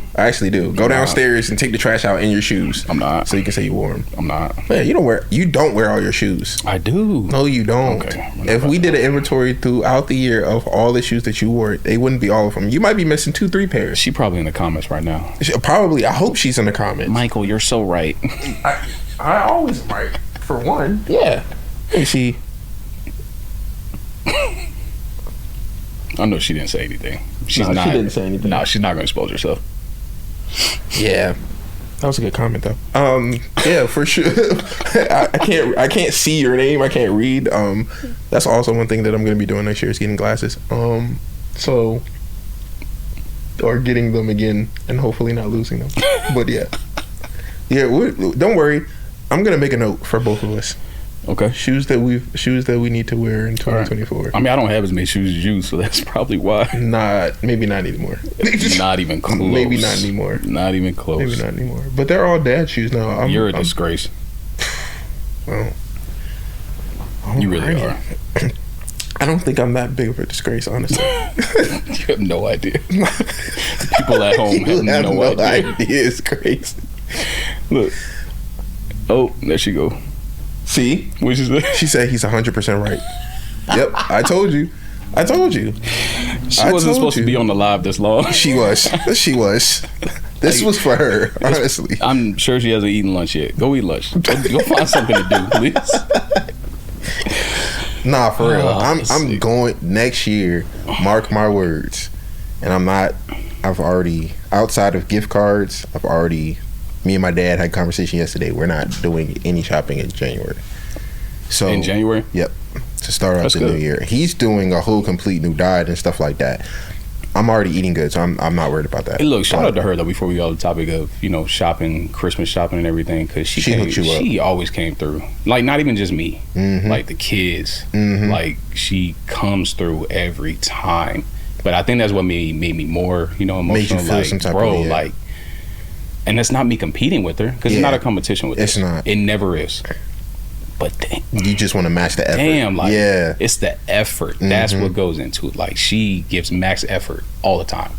A: Go downstairs and take the trash out in your shoes.
B: I'm not.
A: So you can say you wore them.
B: I'm not.
A: Yeah, you don't wear all your shoes.
B: I do.
A: No, you don't.
B: Okay.
A: If we did an inventory throughout the year of all the shoes that you wore, they wouldn't be all of them. You might be missing 2-3 pairs.
B: She probably in the comments right now.
A: Probably. I hope she's in the comments.
B: Michael, you're so right.
A: I always am right. For one. Yeah. Let me see.
B: I know she didn't say anything. She
A: didn't say anything.
B: No, she's not going to expose herself.
A: Yeah. That was a good comment though. Yeah, for sure. I can't see your name. I can't read. That's also one thing that I'm going to be doing next year is getting glasses. Or getting them again and hopefully not losing them. But yeah. Don't worry. I'm going to make a note for both of us.
B: Okay.
A: Shoes that we need to wear in 2024.
B: I mean, I don't have as many shoes as you, so that's probably why.
A: Maybe not anymore.
B: Not even close.
A: Maybe not anymore.
B: Not even close.
A: Maybe not anymore. But they're all dad shoes now.
B: You're a disgrace.
A: Well,
B: you really are.
A: I don't think I'm that big of a disgrace, honestly.
B: You have no idea. People at home have no idea.
A: It's crazy.
B: Look. Oh, there she go.
A: See?
B: Which is
A: She said he's 100% right. Yep, I told you.
B: She wasn't supposed to be on the live this long.
A: She was. This was for her, honestly.
B: I'm sure she hasn't eaten lunch yet. Go eat lunch. Go find something to do, please.
A: Nah, for real. I'm going next year, mark my words. And I've already, outside of gift cards, me and my dad had a conversation yesterday. We're not doing any shopping in January. So
B: in January?
A: Yep. To start off the new year. He's doing a whole complete new diet and stuff like that. I'm already eating good, so I'm not worried about that.
B: Hey, look, shout out to her though. Before we go to the topic of shopping, Christmas shopping and everything, because she always came through. Like not even just me, like the kids. Like she comes through every time. But I think that's what made me more emotional.
A: Made you feel some type of way, yeah.
B: Like. And that's not me competing with her because it's not a competition with her.
A: It's not.
B: It never is. But damn,
A: you just want to match the effort.
B: Damn, like it's the effort. That's what goes into it. Like she gives max effort all the time.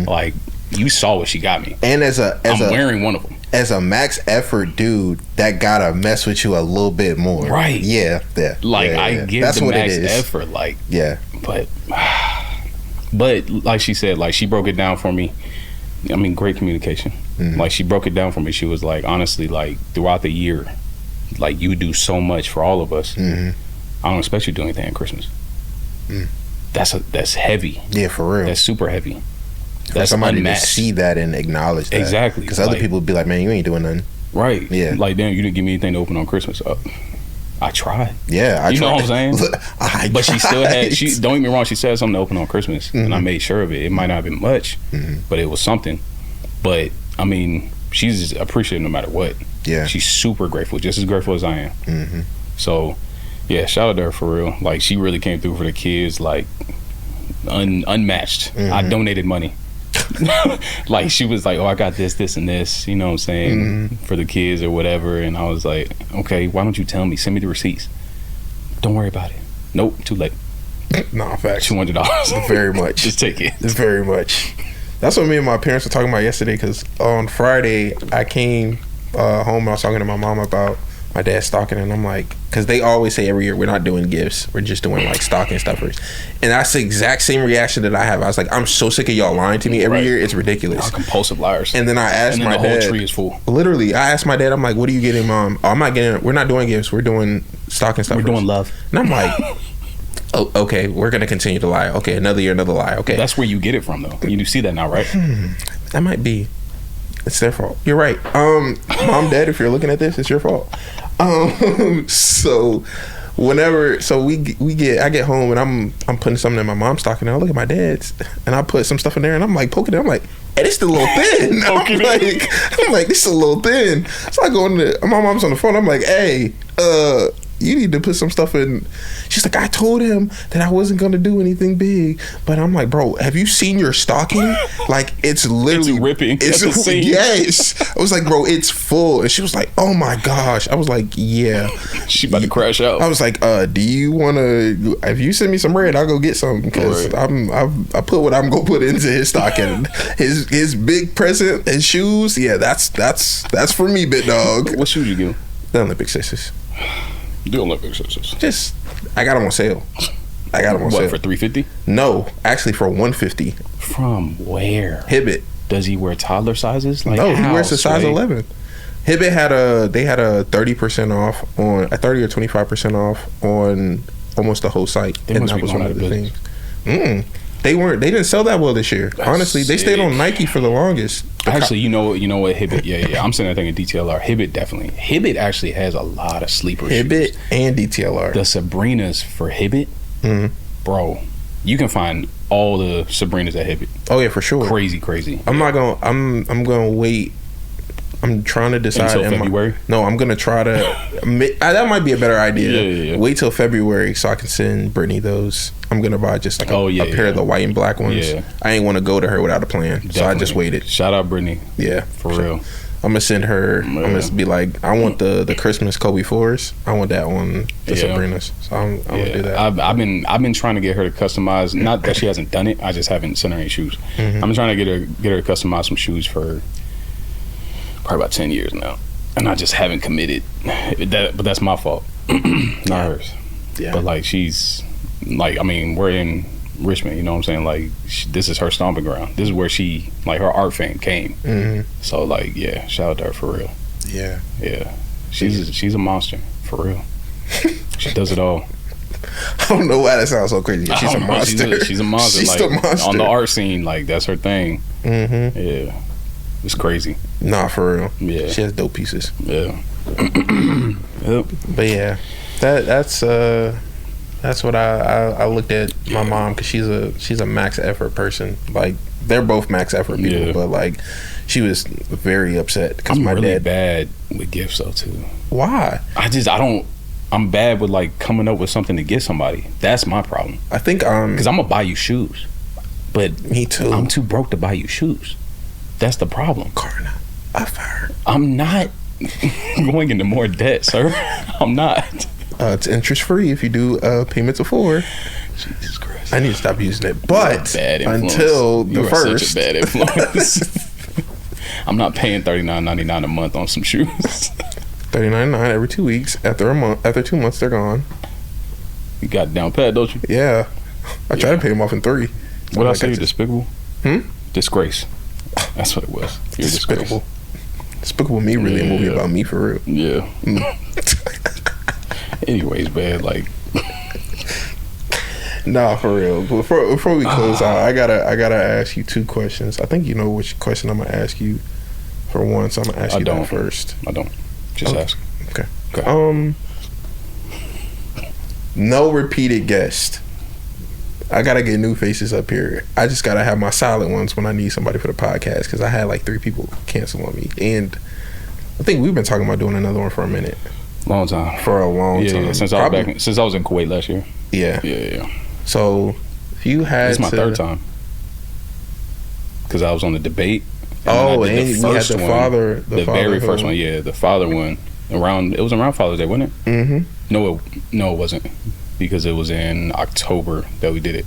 B: Like you saw what she got me.
A: And I'm
B: wearing one of them.
A: As a max effort dude, that gotta mess with you a little bit more.
B: Right.
A: Yeah.
B: Like I give
A: that's
B: the
A: what
B: max
A: it is.
B: effort. Like
A: But
B: like she said, like she broke it down for me. I mean, great communication. Like she broke it down for me. She was like, honestly, like throughout the year, like you do so much for all of us. I don't expect you to do anything at Christmas. That's heavy.
A: Yeah, for real.
B: That's super heavy.
A: That's somebody unmatched. To see that and acknowledge that.
B: Exactly.
A: Because other people would be like, man, you ain't doing nothing.
B: Right.
A: Yeah.
B: Like, damn, you didn't give me anything to open on Christmas. I tried.
A: Yeah, I tried.
B: You know what I'm saying?
A: Look,
B: but she still had. Don't get me wrong. She said something to open on Christmas, and I made sure of it. It might not have been much, but it was something. But I mean, she's appreciative no matter what.
A: Yeah,
B: she's super grateful, just as grateful as I am. So, yeah, shout out to her for real. Like she really came through for the kids, like unmatched. I donated money. Like she was like, oh, I got this and this, you know what I'm saying, for the kids or whatever. And I was like, okay, why don't you tell me? Send me the receipts. Don't worry about it. Nope, too late.
A: Nah, facts.
B: $200.
A: Very much.
B: Just take it.
A: Very much. That's what me and my parents were talking about yesterday. Because on Friday I came home and I was talking to my mom about my dad's stocking, and I'm like, because they always say every year we're not doing gifts, we're just doing like stocking stuffers, and that's the exact same reaction that I have. I was like, I'm so sick of y'all lying to me every year. It's ridiculous.
B: Y'all compulsive liars.
A: And then I asked my dad.
B: The whole tree is full.
A: Literally, I asked my dad. I'm like, what are you getting, Mom? Oh, I'm not getting. We're not doing gifts. We're doing stocking stuffers.
B: We're doing love.
A: And I'm like, oh, okay, we're gonna continue to lie. Okay, another year, another lie. Okay,
B: that's where you get it from, though. You do see that now, right?
A: That might be. It's their fault. You're right. Mom, Dad, if you're looking at this, it's your fault. So whenever, I get home and I'm putting something in my mom's stocking, and I look at my dad's, and I put some stuff in there, and I'm like poking it. I'm like, hey, this is a little thin. I'm like, this is a little thin. So I go into my mom's on the phone. I'm like, hey, you need to put some stuff in. She's like, I told him that I wasn't gonna do anything big, but I'm like, bro, have you seen your stocking? Like, it's literally
B: it's ripping.
A: Yes. I was like, bro, it's full. And she was like, oh my gosh. I was like, yeah.
B: She about to crash out.
A: I was like, do you want to? If you send me some bread, I'll go get some, because I put what I'm gonna put into his stocking. his big present, his shoes. Yeah, that's for me, big dog.
B: What shoes you give?
A: The Olympic sisters.
B: The Olympic sisters.
A: Just, I got them on sale. What,
B: for $350?
A: No, actually for $150.
B: From where?
A: Hibbett.
B: Does he wear toddler sizes? Like,
A: no, he wears a size 11. Hibbett had a 30% off on a 30 or 25% off on almost the whole site,
B: and that was one of the things.
A: They didn't sell that well this year.
B: That's
A: honestly, they stayed on Nike for the longest.
B: Actually, you know what, Hibbett, yeah. I'm sitting there thinking DTLR. Hibbett actually has a lot of sleeper
A: Hibbett
B: shoes.
A: And DTLR.
B: The Sabrinas for Hibbett, bro, you can find all the Sabrinas at Hibbett.
A: Oh yeah, for sure.
B: Crazy.
A: I'm gonna wait. I'm trying to decide.
B: Until February?
A: I'm gonna try to. That might be a better idea.
B: Yeah.
A: Wait till February so I can send Brittany those. I'm gonna buy just like a pair of the white and black ones.
B: Yeah.
A: I ain't want to go to her without a plan,
B: Definitely.
A: so I just waited.
B: Shout out Brittany.
A: Yeah,
B: for real.
A: I'm gonna send her. I'm gonna be like, I want the Christmas Kobe 4s. I want that one, the Sabrinas. So I'm gonna do that.
B: I've been trying to get her to customize. Not that she hasn't done it. I just haven't sent her any shoes. I'm trying to get her to customize some shoes for probably about 10 years now, and I just haven't committed. But that's my fault, not hers.
A: Yeah.
B: But like, she's like, I mean, we're in Richmond, you know what I'm saying? Like, this is her stomping ground. This is where she, like, her art fame came. So like, yeah, shout out to her for real.
A: Yeah.
B: She's a monster for real. She does it all.
A: I don't know why that sounds so crazy. She's a monster.
B: She's a monster.
A: She's
B: like,
A: a monster
B: on the art scene. Like, that's her thing. Yeah. It's crazy.
A: Nah, for real.
B: Yeah.
A: She has dope pieces.
B: Yeah.
A: Yep. But yeah, that's what I looked at my mom, because she's a max effort person. Like, they're both max effort people, but like, she was very upset because my
B: really
A: dad
B: bad with gifts though too.
A: Why?
B: I'm bad with like coming up with something to give somebody. That's my problem.
A: I think
B: because I'm gonna buy you shoes, but
A: me too.
B: I'm too broke to buy you shoes. That's the problem.
A: Karna, I fired.
B: I'm not going into more debt, sir. I'm not.
A: It's interest free if you do payments of 4.
B: Jesus Christ.
A: I need to stop using it. But until the first,
B: such a bad influence. I'm not paying $39.99 a month on some shoes.
A: $39.99 every 2 weeks. After 2 months, they're gone.
B: You got down pat, don't you?
A: Yeah. I try to pay them off in 3.
B: What I say? You despicable? Disgrace. That's what it was. You're
A: despicable. Despicable Me, really a movie about me, for real.
B: Yeah. Anyways, man, like,
A: nah, for real. Before we close out, I gotta ask you 2 questions. I think you know which question I'm gonna ask you for one, so I'm gonna ask you that first.
B: I don't. Just ask.
A: Okay. No repeated guest. I gotta get new faces up here. I just gotta have my solid ones when I need somebody for the podcast, because I had like 3 people cancel on me, and I think we've been talking about doing another one for a minute.
B: Long time.
A: For a long time.
B: Yeah, since I was in Kuwait last year.
A: Yeah. So if you had,
B: it's my 3rd time, because I was on the debate.
A: And we had the
B: very first one. Yeah, the father one. It was around Father's Day, wasn't it? No, it wasn't, because it was in October that we did it.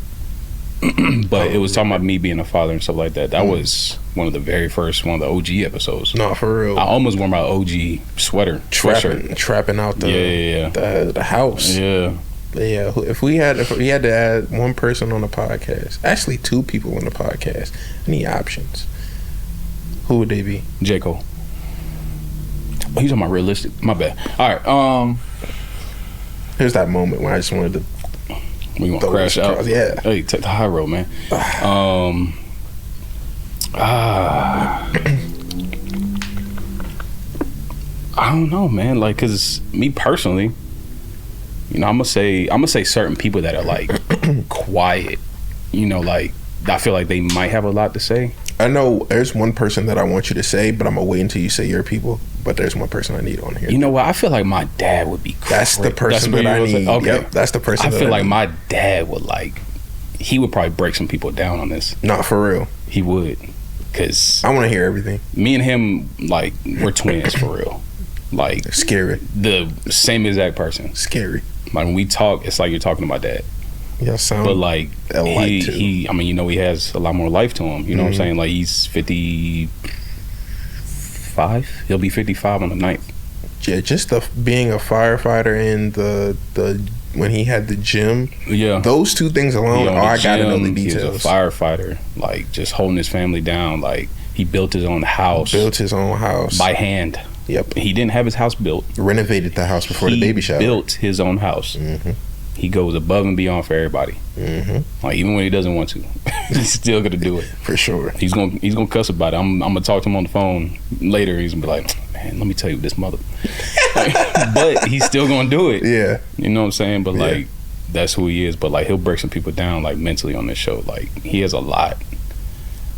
B: But it was talking about me being a father and stuff like that. That was one of the very first, one of the OG episodes.
A: No, for real.
B: I almost wore my OG sweatshirt.
A: Trapping out the house.
B: Yeah.
A: Yeah, if we had to add one person on the podcast, actually 2 people on the podcast, I need options. Who would they be?
B: J. Cole. Oh, he's on my realistic. My bad. All right.
A: Here's that moment when I just wanted to.
B: We gonna crash out.
A: Yeah.
B: Hey, take the high road, man. I don't know, man. Like, cause me personally, you know, I'm gonna say certain people that are like quiet. You know, like I feel like they might have a lot to say.
A: I know there's one person that I want you to say, but I'm gonna wait until you say your people. But there's one person I need on here.
B: You know what? I feel like my dad would be great.
A: That's the person that I need.
B: Okay,
A: yep, that's the person.
B: I feel like my dad would he would probably break some people down on this.
A: Not for real.
B: He would, cause
A: I want to hear everything.
B: Me and him, like, we're twins for real. Like,
A: scary.
B: The same exact person.
A: Scary.
B: Like when we talk, it's like you're talking to my dad.
A: Yeah, sound.
B: But like he I mean, you know, he has a lot more life to him. You know what I'm saying? Like he's 55. He'll be 55 on the 9th.
A: Yeah, just being a firefighter and the when he had the gym.
B: Yeah,
A: those 2 things alone. I gotta know the details.
B: He was a firefighter, like just holding his family down. Like he built his own house. By hand.
A: Yep.
B: He didn't have his house built.
A: Renovated the house before the baby shower.
B: Built his own house. He goes above and beyond for everybody. Like even when he doesn't want to, he's still gonna do it
A: for sure.
B: He's gonna cuss about it. I'm gonna talk to him on the phone later. He's gonna be like, man, let me tell you this mother. But he's still gonna do it.
A: Yeah,
B: you know what I'm saying. But like that's who he is. But like he'll break some people down like mentally on this show. Like he has a lot,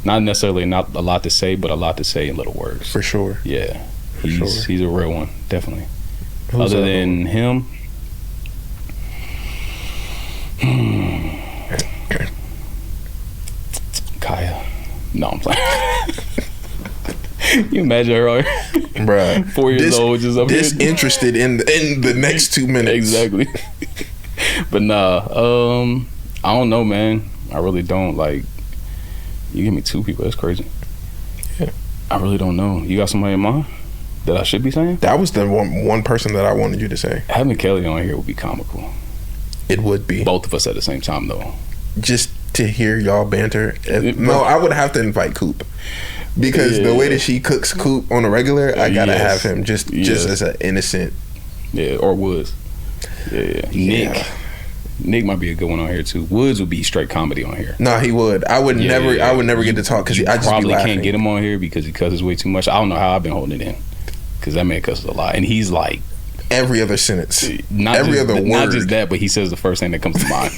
B: not necessarily not a lot to say, but a lot to say in little words.
A: For sure.
B: Yeah, he's a real one, definitely.
A: Who's
B: other than him. Kaya. No, I'm playing. You imagine her on
A: bruh,
B: 4 years old, just up
A: disinterested in the next 2 minutes.
B: Exactly. But nah, I don't know, man. I really don't. Like, you give me 2 people, that's crazy.
A: Yeah.
B: I really don't know. You got somebody in mind that I should be saying?
A: That was the one person that I wanted you to say.
B: Having Kelly on here would be comical.
A: It would be.
B: Both of us at the same time, though.
A: Just to hear y'all banter. No, I would have to invite Coop. Because the way that she cooks Coop on a regular, I gotta have him just as an innocent.
B: Yeah, or Woods. Yeah. Nick might be a good one on here too. Woods would be straight comedy on here.
A: No, he would. I would never. I would never get to talk because I just
B: probably
A: be laughing.
B: Can't get him on here because he cusses way too much. I don't know how I've been holding it in because that man cusses a lot, and he's like
A: every other sentence,
B: not just that, but he says the first thing that comes to mind.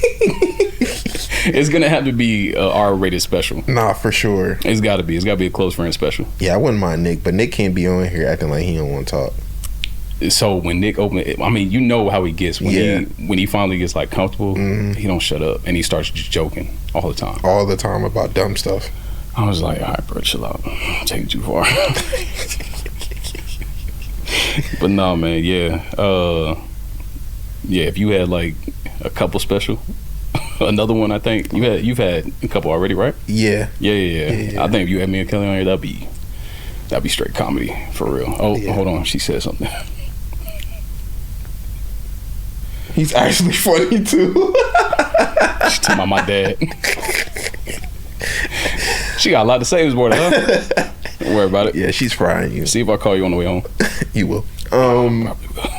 B: It's gonna have to be a R-rated special.
A: Nah, for sure.
B: It's gotta be. It's gotta be a close friend special.
A: Yeah, I wouldn't mind Nick, but Nick can't be on here acting like he don't want to talk.
B: So when Nick opened it, I mean, you know how he gets when he finally gets like comfortable. He don't shut up and he starts just joking all the time.
A: All the time about dumb stuff.
B: I was like, all right, bro, chill out. I'm taking too far. But no, man, yeah. If you had like a couple special, another one, I think you've had a couple already, right? Yeah. I think if you had me and Kelly on here, that'd be straight comedy for real. Oh, hold on, she said something.
A: He's actually funny too.
B: She's talking about my dad. She got a lot to say this morning, huh? Don't worry about it.
A: Yeah, she's frying you.
B: See if I call you on the way home.
A: You will.
B: Probably will.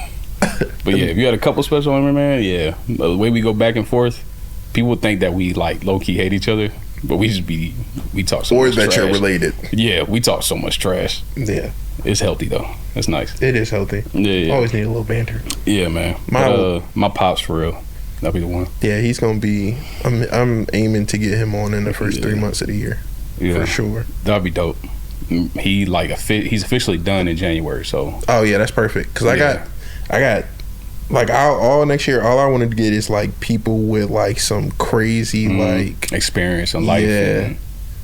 B: But yeah, if you had a couple special on me, man, yeah. The way we go back and forth, people think that we like low key hate each other, but we talk so much trash. Or that you're related. Yeah, we talk so much trash. Yeah. It's healthy though. It's nice.
A: It is healthy. Yeah. Always need a little banter.
B: Yeah, man. My pops for real. That'll be the one.
A: Yeah, he's gonna be. I'm aiming to get him on in the first 3 months of the year. Yeah, for sure.
B: That'd be dope. He's officially done in January. So.
A: Oh yeah, that's perfect. Cause I got like all next year. All I wanted to get is like people with like some crazy like
B: experience in life. Yeah.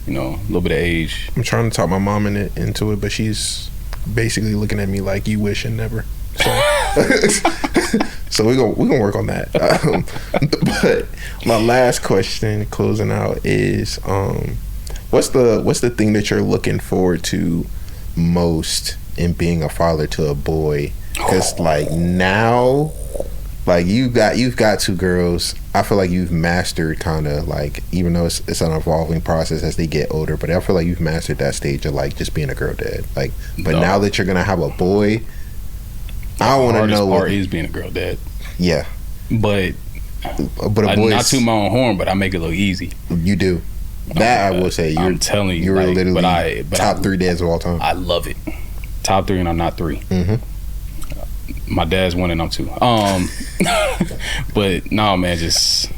B: And, a little bit of age.
A: I'm trying to talk my mom into it, but she's basically looking at me like you wish and never. So
C: So we're gonna work on that. But my last question, closing out, is what's the thing that you're looking forward to most in being a father to a boy? Because like now, like you've got two girls. I feel like you've mastered kind of like, even though it's an evolving process as they get older, but I feel like you've mastered that stage of like just being a girl dad. Like, but now that you're gonna have a boy, I want to know.
B: The hardest part is being a girl dad.
C: Yeah,
B: but
C: a boy,
B: not to my own horn, but I make it look easy.
C: You do. That I will say.
B: I'm telling you,
C: you're
B: like,
C: literally top 3 dads of all time.
B: I love it. Top 3, and I'm not 3.
C: Mm-hmm.
B: My dad's 1 and I'm 2. But no, man, just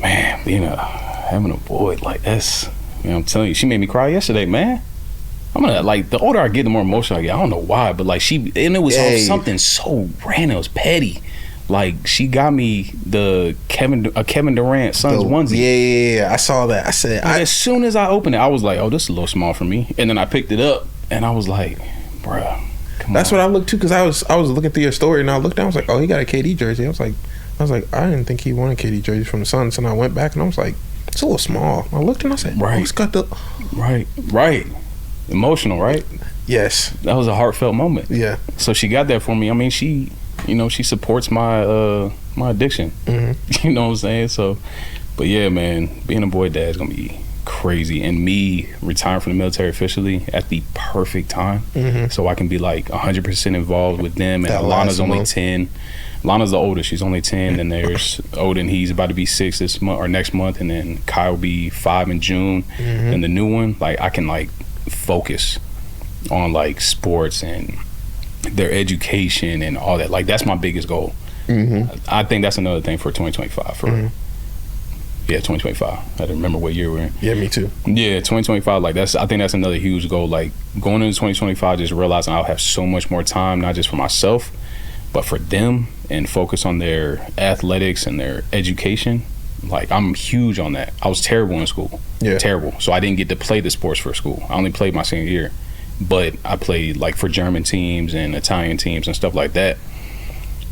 B: having a boy like that's. I'm telling you, she made me cry yesterday, man. I'm gonna like, the older I get, the more emotional I get. I don't know why, but like and it was something so random. It was petty. Like, she got me the Kevin Durant Suns onesie.
C: Yeah, I saw that. I said,
B: as soon as I opened it, I was like, oh, this is a little small for me. And then I picked it up, and I was like, bruh, come
C: that's
B: on.
C: what I looked to, because I was looking through your story, and I looked down. I was like, oh, he got a KD jersey. I was like, I didn't think he wanted KD jerseys from the Suns. And I went back, and I was like, it's a little small. I looked, and I said,
B: right,
C: it's got the
B: right, emotional, right?
C: Yes,
B: that was a heartfelt moment.
C: Yeah.
B: So she got that for me. I mean, she supports my my addiction.
C: Mm-hmm.
B: You know what I'm saying? So, but yeah, man, being a boy dad is gonna be crazy, and me retiring from the military officially at the perfect time, so I can be like 100% involved with them. And Alana's only 10. Alana's the oldest; she's only 10. And there's Odin; he's about to be 6 this month or next month, and then Kyle will be 5 in June. And the new one, like, I can like focus on like sports and their education and all that. Like, that's my biggest goal. I think that's another thing for 2025 for 2025. I had to remember what year we're in.
C: Yeah, me too.
B: Yeah, 2025. Like, I think that's another huge goal. Like, going into 2025, just realizing I'll have so much more time, not just for myself, but for them, and focus on their athletics and their education. Like, I'm huge on that. I was terrible in school.
C: Yeah.
B: Terrible. So I didn't get to play the sports for school. I only played my senior year. But I played like for German teams and Italian teams and stuff like that.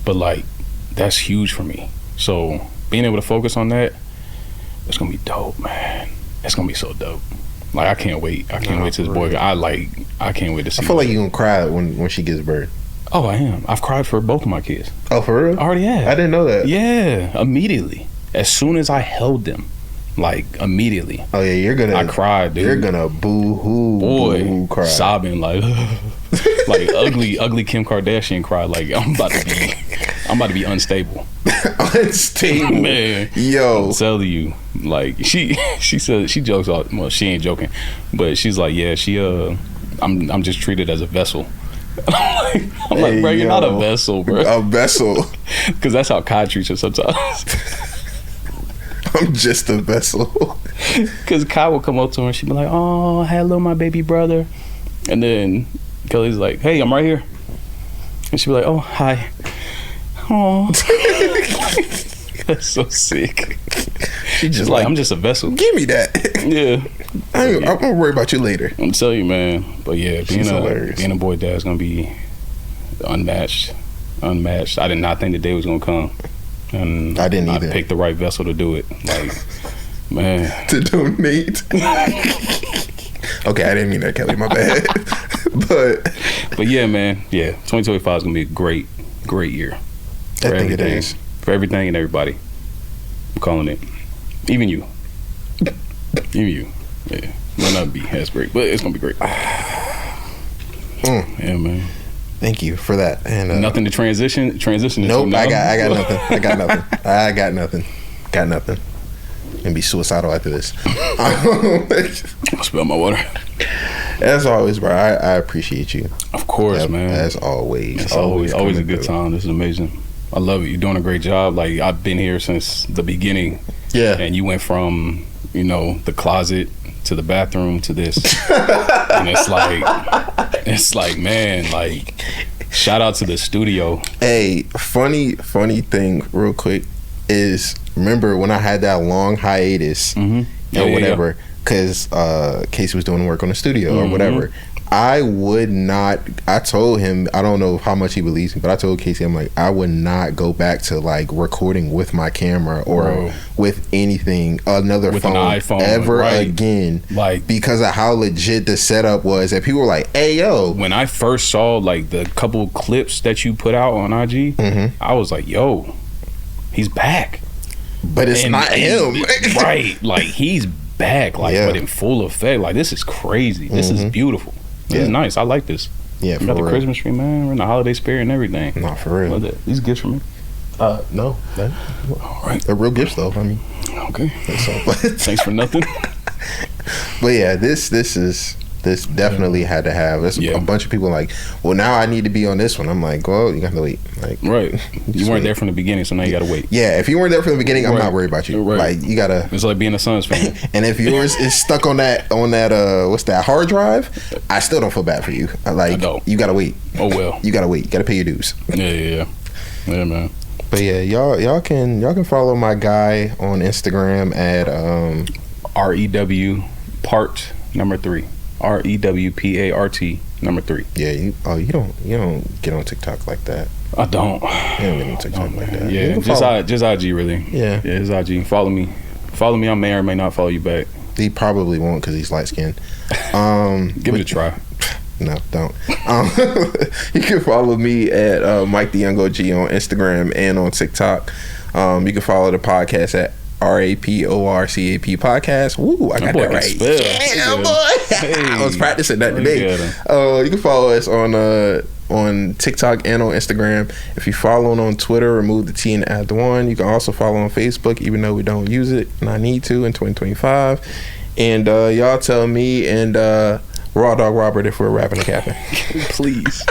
B: But like, that's huge for me. So being able to focus on that, it's gonna be dope, man. It's gonna be so dope. Like, I can't wait. I can't wait to this boy. I can't wait to see.
C: I feel like you're gonna cry when she gives birth.
B: Oh, I am. I've cried for both of my kids.
C: Oh, for real?
B: I already have.
C: I didn't know that.
B: Yeah, immediately. As soon as I held them, like, immediately.
C: Oh yeah, I cried, dude. You're gonna boo-hoo,
B: boy,
C: boo-hoo cry,
B: sobbing like, like ugly Kim Kardashian cry. Like, I'm about to be unstable.
C: Unstable,
B: man.
C: Yo,
B: I'm telling you, like, she said, she jokes all. Well, she ain't joking, but she's like, yeah, I'm just treated as a vessel. I'm like, bro, you're not a vessel, bro.
C: A vessel,
B: because that's how Kai treats her sometimes.
C: I'm just a vessel.
B: Because Kai will come up to her and she'd be like, oh, hello, my baby brother. And then Kelly's like, hey, I'm right here. And she'd be like, oh, hi. Oh. That's so sick.
C: She just
B: like, I'm just a vessel.
C: Give me that.
B: Yeah.
C: I'm gonna worry about you later.
B: I'm telling you, man. But yeah, being a boy dad is gonna be unmatched. I did not think the day was gonna come. And
C: I didn't either.
B: I picked the right vessel to do it. Like, man.
C: To donate. Okay, I didn't mean that, Kelly. My bad. But
B: yeah, man. Yeah, 2025 is gonna be a great year.
C: I think it is.
B: For everything and everybody. I'm calling it. Even you. Yeah. Might not be as great, but it's gonna be great. Yeah, man.
C: Thank you for that. And
B: nothing to transition.
C: Nope, I got nothing. I got nothing. And be suicidal after this.
B: I'll spill my water.
C: As always, bro, I appreciate you.
B: Of course, man.
C: As always.
B: It's always a good time. This is amazing. I love it. You're doing a great job. Like, I've been here since the beginning.
C: Yeah.
B: And you went from, the closet to the bathroom to this. And it's like, man, like, shout out to the studio.
C: Hey, funny thing real quick is, remember when I had that long hiatus or whatever, because Casey was doing work on the studio or whatever, I would not. I told him, I don't know how much he believes me, but I told Casey, I'm like, I would not go back to like recording with my camera or with anything, another
B: with
C: phone,
B: an iPhone
C: ever again.
B: Like,
C: because of how legit the setup was. And people were like, hey, yo.
B: When I first saw like the couple clips that you put out on IG, I was like, yo, he's back.
C: But it's not him.
B: Right. Like, he's back. Like, but in full effect. Like, this is crazy. This is beautiful. This is nice. I like this.
C: Yeah,
B: for got the Christmas tree, man. We're in the holiday spirit and everything.
C: Not for real.
B: These gifts from me?
C: No.
B: All right.
C: They're real gifts, though. I mean.
B: Okay. Thanks for nothing.
C: But yeah, this definitely had to have. There's a bunch of people like, well, now I need to be on this one. I'm like, well, you got to wait. Like,
B: right. You weren't there from the beginning, so now you got to wait.
C: Yeah, if you weren't there from the beginning, I'm not worried about you. Right. Like, you got to.
B: It's like being a Suns fan.
C: And if yours is stuck on that what's that, hard drive, I still don't feel bad for you. Like, you got to wait.
B: Oh well.
C: You got to wait. You got to pay your dues.
B: Yeah, man.
C: But yeah, y'all can follow my guy on Instagram at
B: REW part number 3. REWPART number 3.
C: Yeah, you don't get on TikTok like that.
B: I don't.
C: You don't get on TikTok like that.
B: Yeah, just IG really. Yeah, it's IG. Follow me. I may or may not follow you back.
C: He probably won't because he's light skinned.
B: Give it a try.
C: No, don't. You can follow me at Mike the Young OG on Instagram and on TikTok. You can follow the podcast at RAPORCAP podcast. Woo, I got that right. Yeah, boy. Hey. I was practicing that today. You can follow us on TikTok and on Instagram. If you follow on Twitter, remove the T and add the 1. You can also follow on Facebook, even though we don't use it, and I need to in 2025. And y'all tell me and Raw Dog Robert if we're rapping and capping.
B: Please.